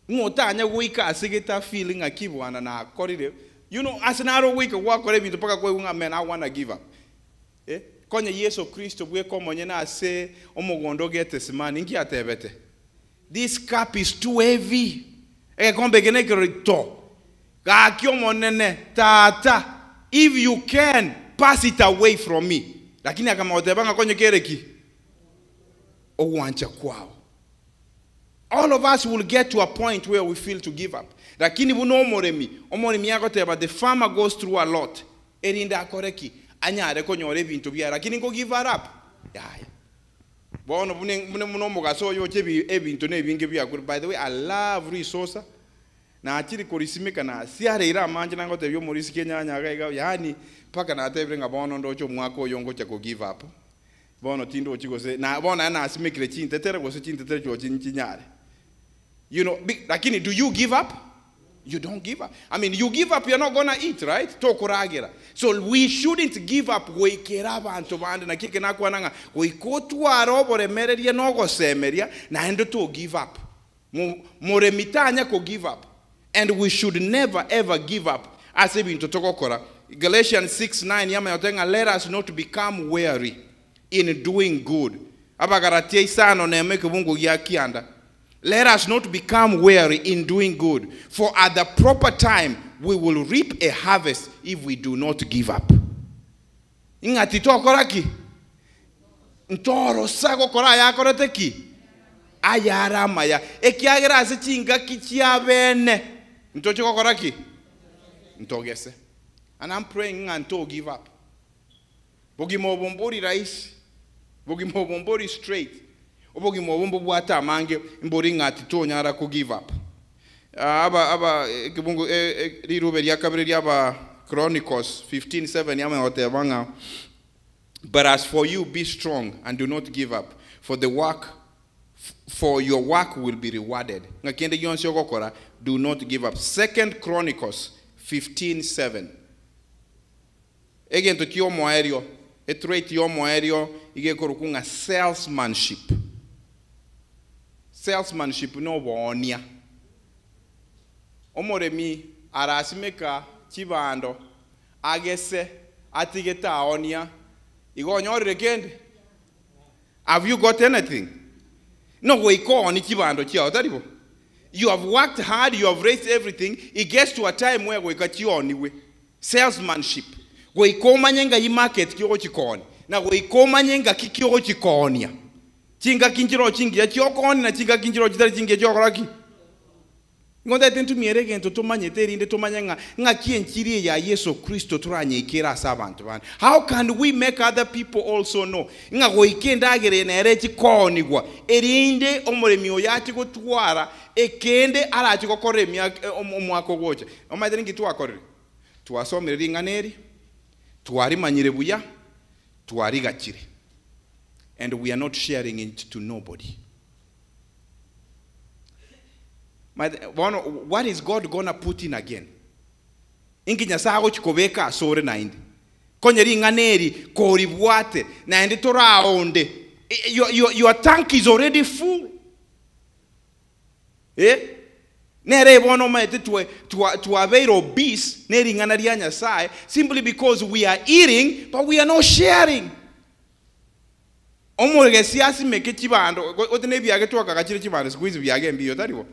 Ingotanya ko ikasigeta feeling akibwana na korire. You know, as an arrow week wa kore bintu paka ko igunga man I wanna give up. Konye Yesu Kristo bwe komonye na ase omugondo Gethsemane ngi atebete. This cup is too heavy. Kombe gene kirito. Ga kyomonene tata. If you can pass it away from me. Lakini akama otebanga konye kereki. Owancha kwao. All of us will get to a point where we feel to give up. Lakini buno omoremi yako teba, the farmer goes through a lot. Erinda koreki. Anyare konyore bintu bya lakini ngo give up yaya bono mune munomugaso yo chebi ebintu nebinge bya. By the way, I love resource na achiri korisimika na siare ira manje nango tebyo muri sikenya nyaga yani paka na tebre nga bono ndocho mwako yongo cha ko give up bono tindo chigose na bono na asimikire chintetere gose chintetere cho chinyare. You know, lakini do you give up? You don't give up. I mean, you give up, you're not gonna eat, right? So we shouldn't give up. We keraba antobande na kike na kwananga. We go to arobore mereria no go semeria na endo to give up. More mitanya ko give up. And we should never ever give up. As even to tokokora. Galatians 6:9 yama yotenga, let us not become weary in doing good. Abagaratia isano na emeke mungu ya kianda. Let us not become weary in doing good, for at the proper time we will reap a harvest if we do not give up. Ingati to koraki. Ntoro sako kora ya koroteki. Ayara maya. Ekiagira se chinga kichia bene. Ntoche koraki. Ntogese. And I'm praying unto give up. Bogi mo bombori rais. Bogi mo bombori straight. Obogi mwombo bwata mange mbori ngati tonyara ku give up. Kibungu lirube lya kabiri lya Chronicles 15:7 yama otebanga, but as for you be strong and do not give up, for your work will be rewarded. Ngakende yonse okokora, do not give up. 2 Chronicles 15:7. Again to kiomo aereo, etrate yomo aereo ige korukunga salesmanship. Salesmanship no bonia. Omoremi arasimeka chibando agese atigeta onia. Igonyorire kende. Have you got anything? No we call on chibando chia otaribo. You have worked hard, you have raised everything. It gets to a time where we got you on we salesmanship. We koma nyenga yi market kyo chikoni. Na we koma nyenga kikyo chikonia. Chinga kinjiro chingi ya chiokoni na chinga kinjiro chitari chingi ya chiokoraki. Ngonda tentu mierege ento tomanye teri inde tomanye nga kienchiri ya Yesu Kristo turanye ikera sabantu bana. How can we make other people also know? Nga go ikenda agere na erechi koni gwa. Erinde omoremi oyati go twara ekende arachi go koremi omwako goche. Omaiteri ngitwa korri. Tuwasomere ringaneri. Tuwari manyire buya. Tuwari gachire. And we are not sharing it to nobody. What is God gonna put in again? Ingi nyasago chikobeka sore na indi. konye ringaneri koribwate na ende toraonde your tank is already full. Nere bono maete to avail obese neri ngana ria Nyasaye simply because we are eating but we are not sharing. Omurege siasi meke chibando otene biage twaka gachire chibando squeeze biage mbiyo tariwo.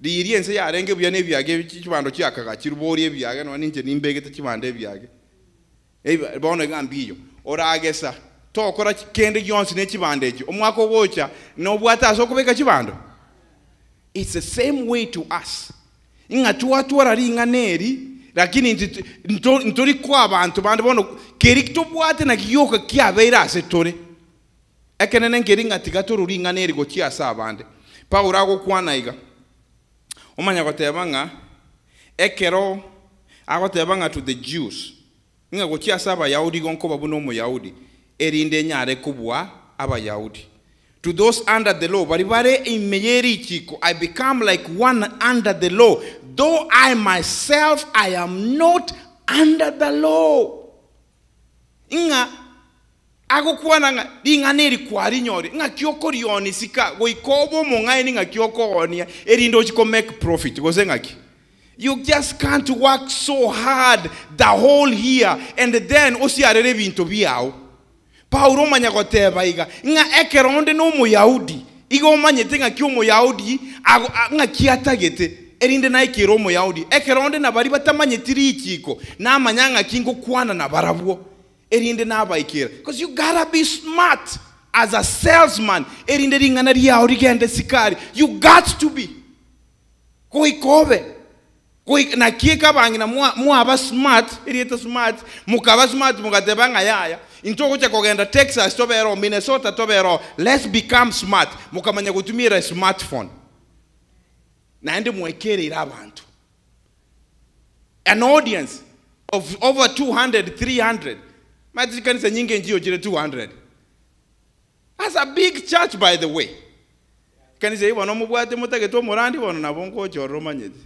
Diri ense ya renge byane biage chibando cyaka gachire bori biage no ninje nimbege te chibande biage. Bono ngambiyo oragesa tokora kende yonsi ne chibandeji omwako gocha no bwata so kubeka chibando. It's the same way to us. Inga tuwa ringa neri lakini ntori kwa abantu bande bono kerikto bwate na kiyoka kiabeira setore ekenene ngeringa tigatoro ringa neri go chia sabande Paulo ago kwanaiga omanya gotebanga ekero agotebanga to the Jews inga go chia saba Yahudi gonko babuno mu Yahudi erinde nyare kubwa aba Yahudi. To those under the law, I become like one under the law, though I myself I am not under the law. Inga ago kwana inga neri kwari nyori inga kyoko rioni sika go ikobo mongai ninga kyoko onia erindo chiko make profit gozengaki. You just can't work so hard the whole year and then osiarere bintu biao. Paulo manya goteba iga nga ekeronde no mu Yahudi igo manyete nga kyo mu Yahudi nga kiatagete erinde na ikiro mu Yahudi ekeronde na bari batamanyetiri ikiko na manyanga kingo kwana na barabwo erinde na abaikira because you gotta be smart as a salesman erinde ringa na Yahudi gende sikari you got to be koikobe na kieka bangi na mu aba smart erite smart mukaba smart mugatebanga yaya intoko cha kogenda Texas tobero Minnesota tobero let's become smart mukamanya gutumira smartphone naende mwekere irabantu an audience of over 200 300 majikanisa nyingi njio jire 200. That's a big church by the way. Kanisa hiyo no mubwate mutage to morandi wono nabongo choro manyezi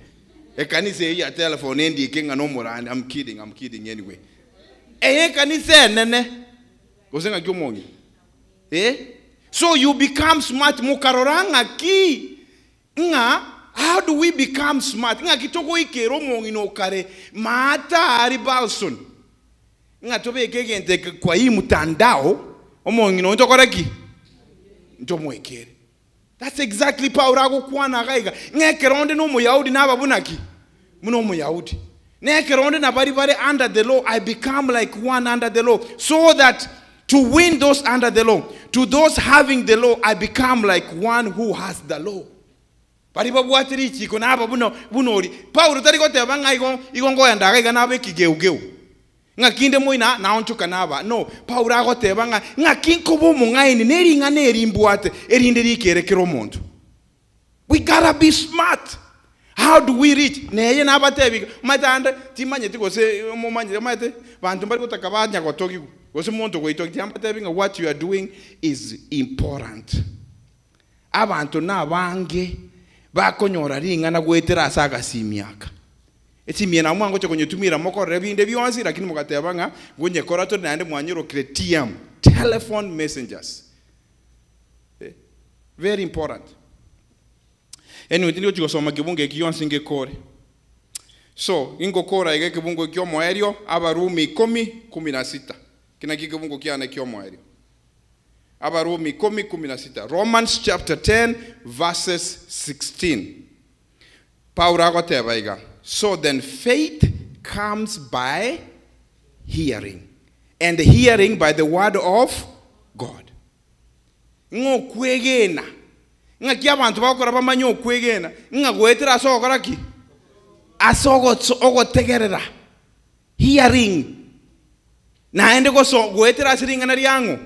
kanisa hiyo ya telephone ndi kinga no morandi. I'm kidding anyway. Kanisa nene gosenga kyomongi so you become smart mukaroranga ki nga how do we become smart nga kitoko ikero mongi no kare mata ari balson nga tobe kegente kwa hii mtandao omongi no ntokora ki ntomwekere. That's exactly Paulo ago kwana gaiga ngekeronde no mu Yahudi na babunaki muno mu Yahudi nekeronde na bari under the law I become like one under the law so that to win those under the law, to those having the law, I become like one who has the law. Bari babwatiri chiko na aba bunori. Paulo tari ko tebanga igongo yandaga igana be kigeugeu. Nga kinde moina na onchuka naba. No, Paulo ago tebanga nga kinko bo mungaini neri nga neri mbwate erinde rikerekero muntu. We gotta be smart. How do we reach? Neye na abatebi matanda timanye tikose momanye mate bantu bari kutakabanya gotogi. What you are doing is important. Abantu na bange bakonyora ringa na gwetera saga simiaka. Eti na mwango cyo konyetumira moko rebinde byonsi lakini mugatebanga gonye korato nande mwanyiro kretiam telephone messengers. Very important. Anyway, ndio chikosoma kibunge kiyonsi ngekore. So, ingo kora ige kibungo kyo moerio Abarumi 10:16. Kina kibungo kiana kyo moerio. Abarumi 10:16. Romans chapter 10 verses 16. Paulo agoteba iga. So then faith comes by hearing, and hearing by the word of God. Ngo kwegena. Nga kia bantu bakora bamanyo kwegena. Nga gwetera asokora ki? Asogo ogotegerera. Hearing. Na ende go so gwetera asiringa na riango.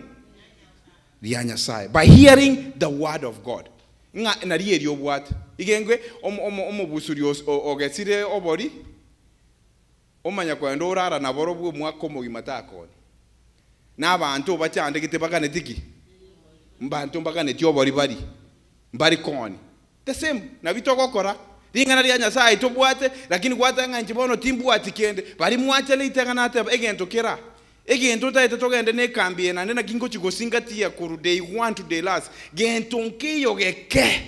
Ria Nyasaye. By hearing the word of God. Nga na rieri obwat. Igengwe omubusuri ogesire obori. Omanya kwenda orara na borobwe mwako mugimatako. Na abantu bacyande gitebagane tiki. Mbantu mbagane tyobori bari. Mbari koni. The same na bitogokora. Ringa na ria Nyasaye tobwate lakini gwata nga nchibono timbu atikende bari mwachele itanga na ateba egento kera. egento taete togende nekambi ena nde nakingo chigosingatia kuru day 1 to day last gento nkiyo geke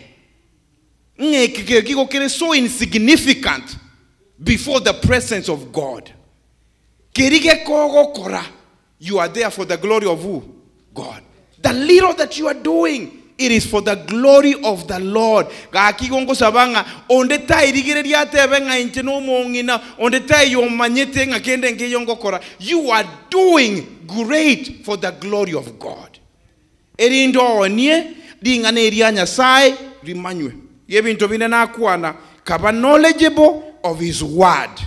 ngeke kigo kere so insignificant before the presence of God. Kerige kogo kora, you are there for the glory of who? God. The little that you are doing, it is for the glory of the Lord. Gakigongo sabanga onde tai rigere atebe nga inteno mongina onde tai yo manyete nga kende nge yongo kora. You are doing great for the glory of God. Erindo onye dingane erianya sai rimanywe. Yebinto bine na kuana kaba knowledgeable of his word.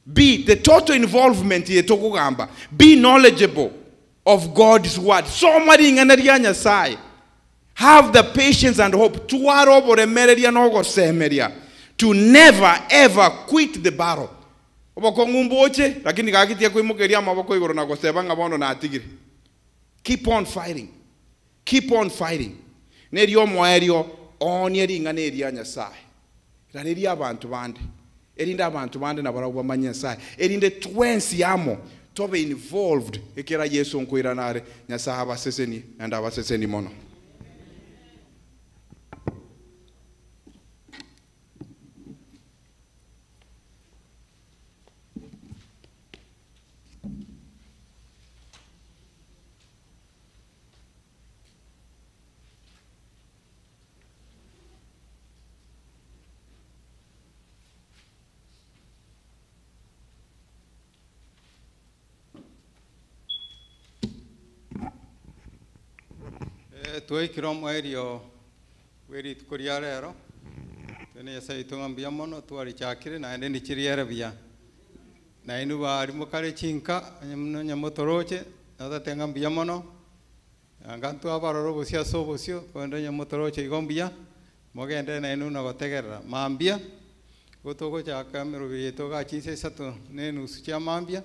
Be the total involvement yetokugamba. Be knowledgeable of God's word. So many ngana sai. Have the patience and hope to never ever quit the battle. Keep on fighting. Keep on fighting. Nerio moerio onyeri ngana nyasai. Raneria abantu bande. Erinda abantu bande nabarawa manyasai. Erinde twensi amo. To be involved ekera Yesu nkoiranare nyasaha abaseseni and abaseseni mono. Tuoi kirom erio weri tukoriarero tene sai tungambia mono tuari chakire na ende nichiriere bia na inu bari mukare chinka nyamotoroche na tengambia mono angantu abaroro busia sobusio kwenda nyamotoroche igombia mogende na inu na gotegerera mambia gotogo chaka merobe toga chise sato ne nusu cha mambia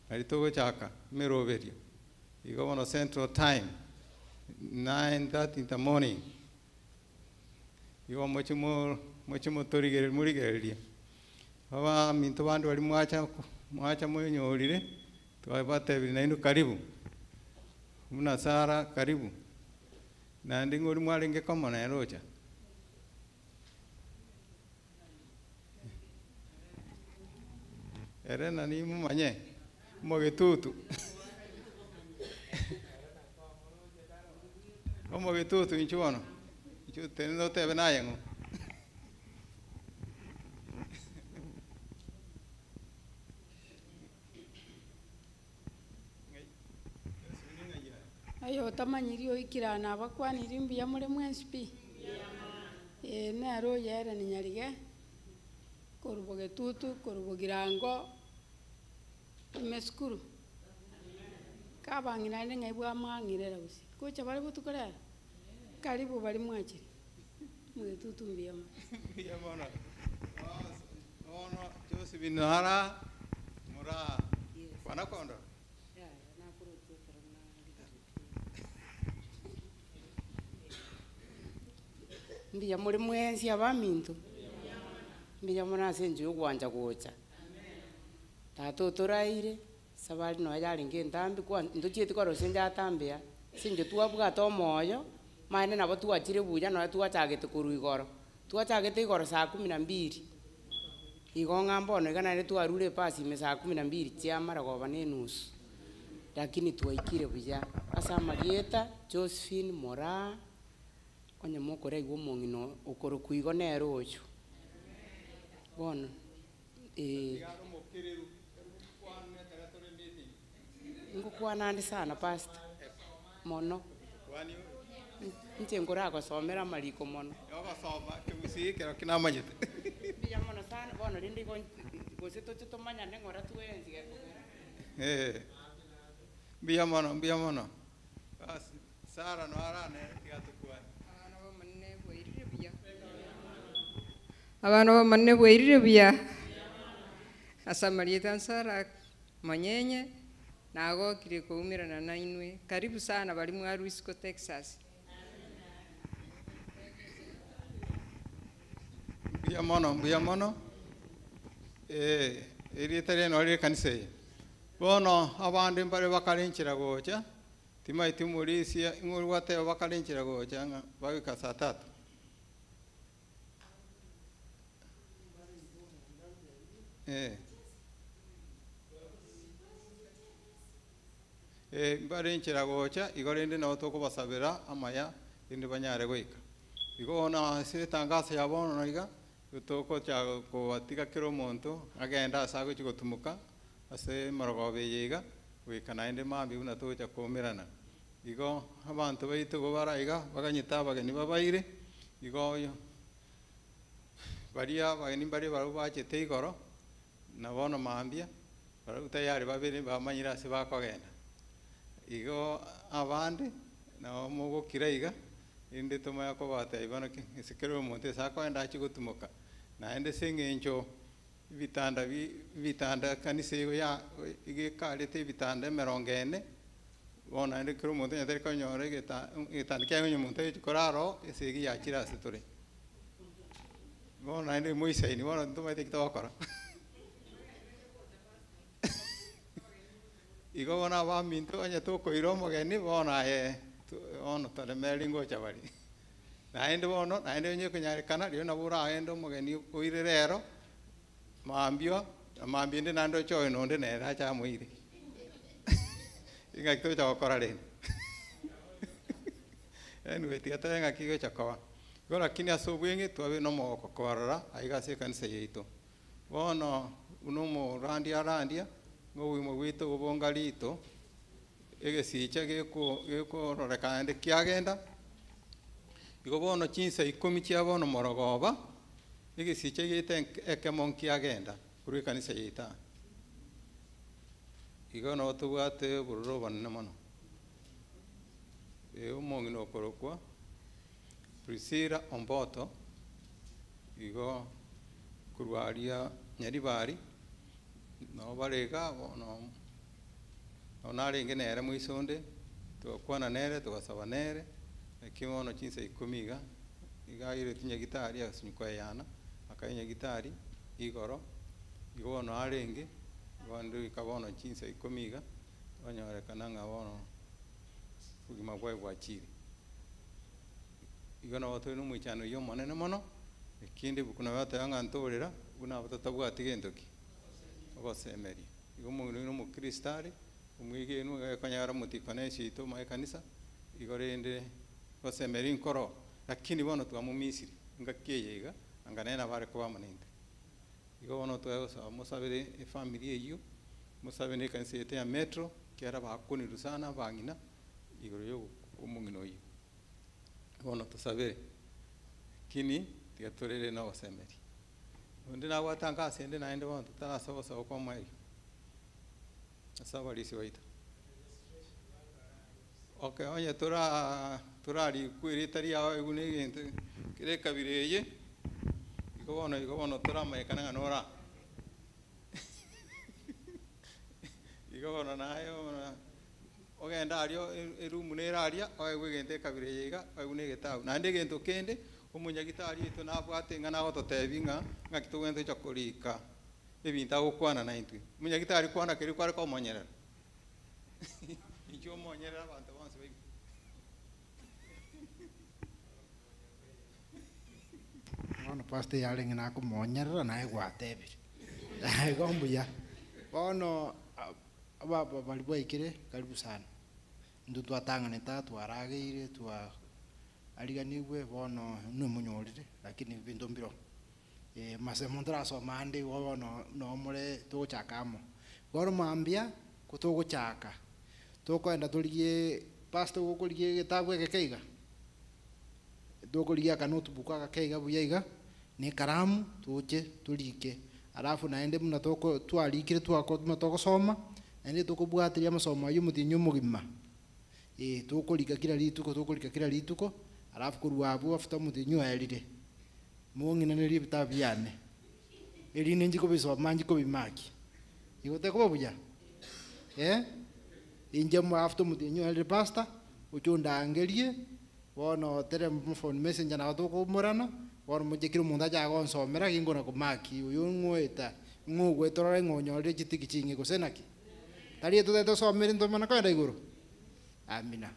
ari togo chaka meroberio igomono central time 9:30 in the morning. You are much more torigere murigere. Hawa minto bandu wali mwacha mwenye olire. Tuwapata hivi na inu karibu. Muna sara karibu. Na ndingo limwalenge kama na eroja. Erena ni mumanye. Mogetutu. Como que tú inchuano, yo teniendo te venayan. Ayo tamanyirio ikirana bakwanira imbiya muri mwensipi. Nero yere ni nyarige. Koruboge tutu, korubogirango. Meskuru. Kabangira neng'ebwa mang'irera usi. Kucha bali butukora. Karibu bali mwache. Mwetutu mbiyama. Mbiyama. Ono Jose binara mura wanakonda. Mbiya muri mwensi abamintu. Mbiya mona senje yokwanja kucha. Tato toraire sabali no yali ngentambi kwa ndochieti kwa rosenja atambia. Sinje tuwabwa to moyo maana nabo tuachire buja no tuachagete kuru igoro tuachagete igoro saa 12 igonga mbono kana ne tuarure pasi me saa 12 chiamara goba ne nusu lakini tuaikire buja asa Marieta Josephine Mora onye mokore igwo mongino okoro kuigo ne rocho bono ngukwana ndi sana pastor mono ntengora gusomera mariko mono yogasoma kimusikira kinamanyete biya mono sana bono rindi goseto tutomanya nengora tuenzi biya mono sara no arane tigatukwa abana bamanne bwerire biya asa Marieta Sara manyenye nago kire kuumirana na inwe karibu sana bali mu Aruisco Texas. Biya mono eri tare no ri kanise bono abandi mbare bakarenchera gocha timaiti murisia ing'ori gwateba bakarenchera gocha ng'a bagika saa 3. Mbarenchera gocha igo rende nabo tokobasabera amaya rende banyare goika igo ona ase etangaso ya bono naiga tokocha kobatiga kera omonto agenda ase agochi gotumuka ase marogobe yiga goika naende mambi buna togocha koumerana igo abanto baito igo baraiga baganyeta abageni babaire igo baria abageni bari barabo bachete igoro na bono mambia barabo tayari babere bamanyire ase bakogenda igo abande na mogokira iga inde tomaya kobata ibana esekero omonto ase akoenda achi gotumuka naende seng'encho bitanda kanisa igo ya igekarete ebitanda 40 bono naende kero omonto nyatari konyora egitanda kiagonya omonto echikoraro ase egi yachire ase tore bono naende moisaini bono ntomaete kitogokora igo bono abaminto onye tokoira omogeni bono bono toremeri ngocha bari naende bono naende onye konyarekana rio nabo oraende omogeni oire rero mambio inde naende ochoe nonde nere achamoire ing'aki tocha gokora rende anyway tiga tore ng'aki gocha koba igo lakini ase obweng'e twabe na omogoko korora aiga ase ekanisa yaito bono buna omorandia arandia ng'obogima bwaito obonga rito egesicha gekororekana naende kiagenda igo bono chinsa 10 chia bono morogoba egesicha giete ekemo nkiagenda korwa ekanisa yaita igo no tobwate obororo obonene mono omong'ina okorokwa Priscilla Omboto igo korwaria Nyaribari no barega bono onarenge nere moisonde tugakwana nere tugasaba nere ekimono chinsa 10 iga ire tinya gitari agasunyukwa yana akainya gitari igoro igo bono arenge bondo ikabono chinsa 10 onyorekana ng'a bono bugima bwae bwachire igo no turi n'omoichano yo monene mono ekindi bukuna bataya ng'a ntorera buna batatabwati gentoki ogosemeria igo omong'ina omokristari omwigenu ekonyara motikone esito ma ekanisa igo rende gosemeria nkoro lakini bono twamomisiri ngaki eyeiga anga nena bare koba monente igo bono twagosaba mosabere efamily eywo mosabe na ekanisa yaito ya Metro kera bakoniru sana bang'ina igoro yo omong'ina oyo bono tosabere kini tiga torere na gosemeria onde nagwatanga ase ende naende bono totarasa gosaba kwa mwaeri asaba risi waita okay onye turari kwirita riago egune egento kire kabire eye igo bono turamaekana ng'a nora igo bono nayo ogenda ario erumu neraria oegwa egento ekabire eye iga oegwa egetabu naende egento kende omonyagitari ito nabwate ng'a nagototebi ng'aki togenda tocha korika ebinto agokwana na intwe omonyagitari kwana keri kware komonyerera incho omonyerera abanto bonse baigu bono pastor yarenge nakomonyerera naye gwatebire igo mbuya bono ababa bari bwaikire karibu sana ndu twatang'aneta twarageire ariganigwe bono numunyurire lakini bintu mbiro masemo nturasoma andi bono nomure tuguchakamo goro mambia kutuguchaka tukwenda turigie pastor gukurigie gitabu egekeiga tukurigia ka notebook agakeiga buyaiga ni karamu tuje turike alafu naende muna toko twarikire twakotuma togosoma ende tukubwatiria masomo ayo mutinyu mugima tukurika kila rituko alafu kurwa abo after mutinyu erire mung'ina neri bitabu yane erine njiko bisoma njiko bimaki igote ko buya inje mu after mutinyu erire pastor uchunda angerie bono tere phone messenger na to murana bono mujekiro munda jago nsomera gingo na kumaki uyu ngweta ngugwetorore ngonyore chitiki chingi gosenaki tari tutete somera into mana kwenda iguru amina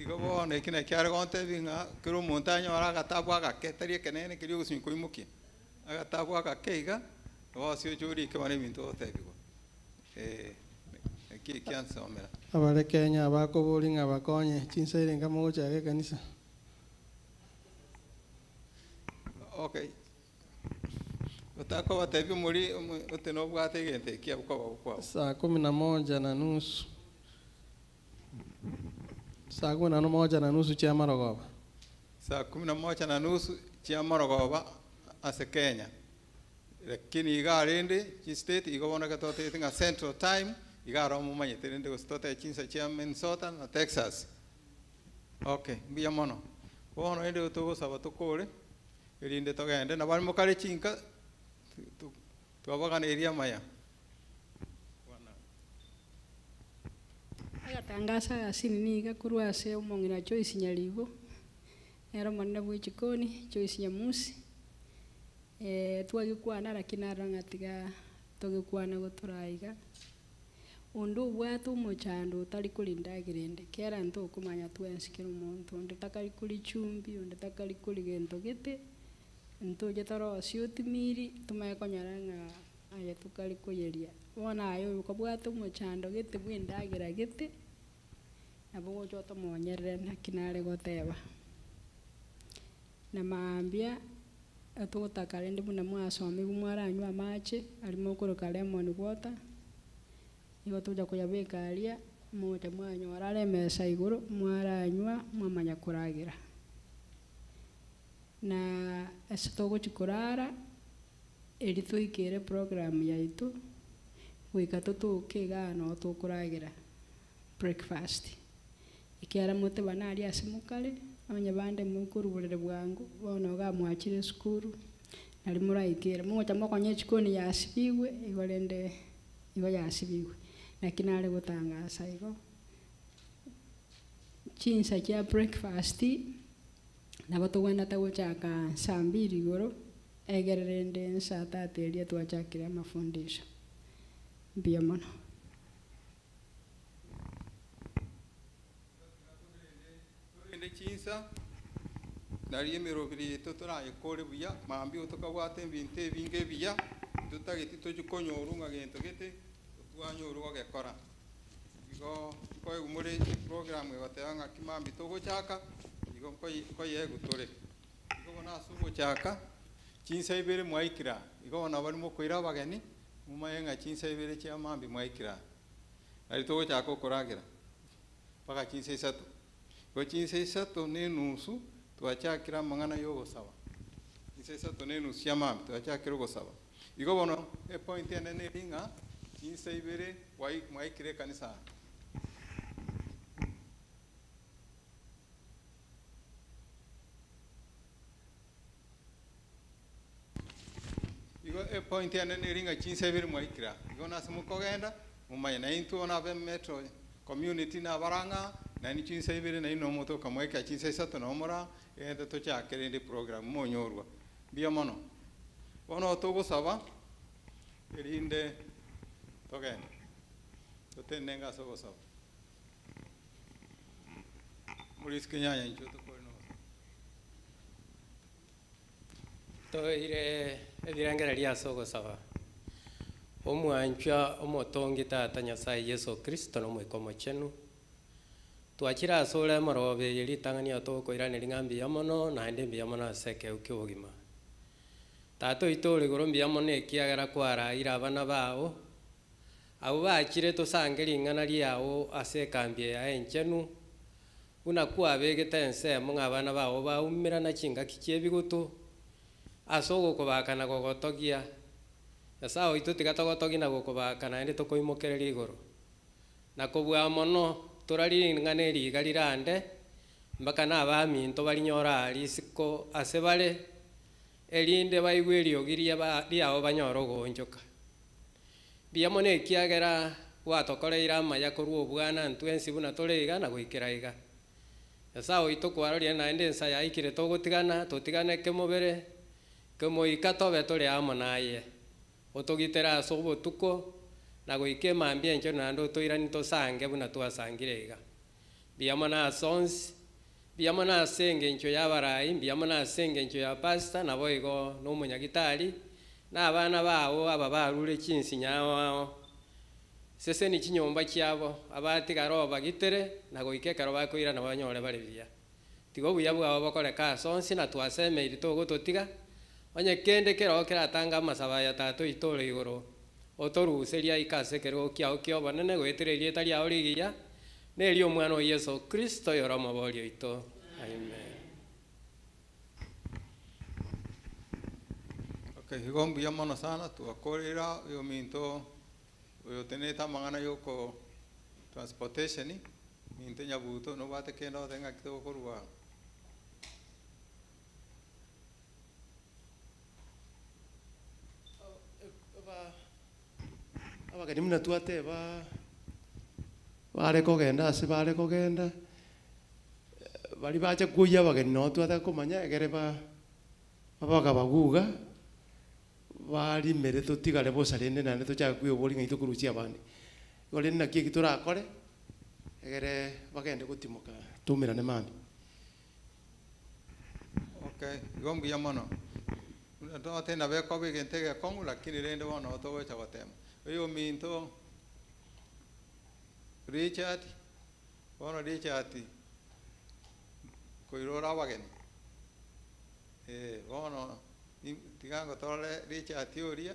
igo bono kina kyare gonte binga kiro montaña wara gatabu agake tari kenene kiri gusin koimuki agatabu agake iga wasio juri ke mane minto tebigo ki kyansa omera abare Kenya abakobori abakonye chinsaire ngamo chage kanisa. Okay. Utako watebi muri uteno bwate gente kia kwa saa 11:30 saa 11:30 chia Marogoba. Saa 11:30 chia Marogoba ase Kenya. Lakini igarende chi state igobona katote tinga Central Time igaro mumanye terende gostote chinsa chia Minnesota na Texas. Okay, mbia mono. Bono ende utogo sabato kore. Irinde togende na bali mukare chinka twabagana eria maya. Agatangasa asini niga kurwa se umongira Joyce Nyaligo. Era mwana bwe chikoni Joyce Nyamusi. Twagikwana lakini arangatiga tugikwana goturaiga. Undu bwatu muchando tali kulindagirende kera nto kumanya twensikira umuntu nditakali kuli chumbi nditakali kuli gento gete nto jetaro siotimiri tumaye konyaranga aye tukali kuyeria wona ayo ko bwatu muchando gete bwindagira gete nabo joto monyerere nakinare goteba na maambia atugutakarende buna mwasomi bumwaranywa amache alimo kuruka lemon water igo tuja kuyabika alia moja mwanyo arare mesa iguru mwaranywa mwamanya kuragira na esitogo chikurara eri tuikire program yaitu wika tutukiga no tukuragira breakfast ikiara mote banali asimukale abanya bande mukuru burere bwangu bono ga mwachire skuru nali muraikira moja mwakonye chikoni yasibiwe igorende igo yasibiwe lakini ale gutangasa igo chinsa kia breakfast nabo tugwenda taguchaka saa 2 igoro egererende saa 3 eria twachakire amafundisho mbia mono ende chinsa nari emirobiri tuturaye kore buya mambi utukabwate binte binge biya tutagiti tujukonyoru ngagento gete twanyuru gakora igo koy umuri program batanga kimambi togochaka igo koy yegutore igo bona sugo chaka chinsa ibere mwaikira igo bona barimo koira bageni mumayenga chinsa ibere cha mambi mwaikira ari togochaka koragira paka chinsa isato go chinsa isato ne nusu twachakira mangana yogo sawa chinsa isato ne nusu ya mambi twachakira go sawa igo bona e point ene ne ringa chinsa ibere mwaikire kanisa igo e point ene ne ringa chinsa ibere mwaikira igo nasimu kogenda mumanya na into na be metro community na baranga na ni chinsa ibere na ino moto kamweka chinsa isato no mora ende to chakere ndi program monyorwa bia mono bono togo saba irinde togenda totenenga sogo saba muriske nyanya nchoto koino toire ebirangera ria sogo saba omwanchwa omotongi tata nyasaye Yesu Kristo no mwikomo chenu twachira asole marobe yeri tangania to koirane ringambi yamono na ende mbiyamono aseke ukibogima tato itore gorombi yamono ekiagera kwara ira abana bao abo bakire tosangeri ngana riao asekambie ya enchenu una kwa begete ense munga abana bao baumira na chinga kichebigutu asogo kobakana gogotogia yasao itu tigatogotogi na gokobakana ende tokoimokereri igoro na kobwa mono torari ngane riga rirande mbaka na abami into barinyora risiko asebare erinde baigwerio giria ba riao banyoro gonjoka biamone kiagera watokoreira amaya korwa obwana ntwensi buna toreiga na goikera iga yasao itu kwaroria na ende nsa yaikire togotigana totigane kemobere kemoika tobe tore amo naye otogitera ase obotuko na goika emambia encho naende otoirani tosange buna twasangire iga mbiyamo na ase onsi mbiyamo na ase engencho ya abarai mbiyamo na ase engencho ya pastor nabo igo na omonyagitari na abana bago aba barure chinsinya ao sese ni chinyomba chiabo abatigara obagitere na goika ekero bakoirana banyore bare buya tigo buya bwabo bakoreka ase onsi na twasemeiri togototiga onye kende kero keratanga amasaba ya tato itore igoro otoruseria ikase kero kiao kio banene goetere rieta riao rigiya neri omwana wa Yesu Kristo yoro maborio ito amen. Okay, higo mbuya mono sana tuakorera yo minto yo teneta mangana yoko transportation minto nyabuto no bate kenda tenga kito korwa abageni muna twateba bare kogenda ase bare kogenda bari bacha kuya abageni no twata komanya egere babaga baguga bari mere totigare bosarende nane tochaka kwiyobori ng'aito kuruchia abandi igore naki eki torakore egere bagende gotimoka tumirane mami. Okay, higo mbuya mono tote na beko bigentege kongu lakini rende bono togocha gotema oyo minto Richard bono Richard koirora abageni bono tigango tore Richard oria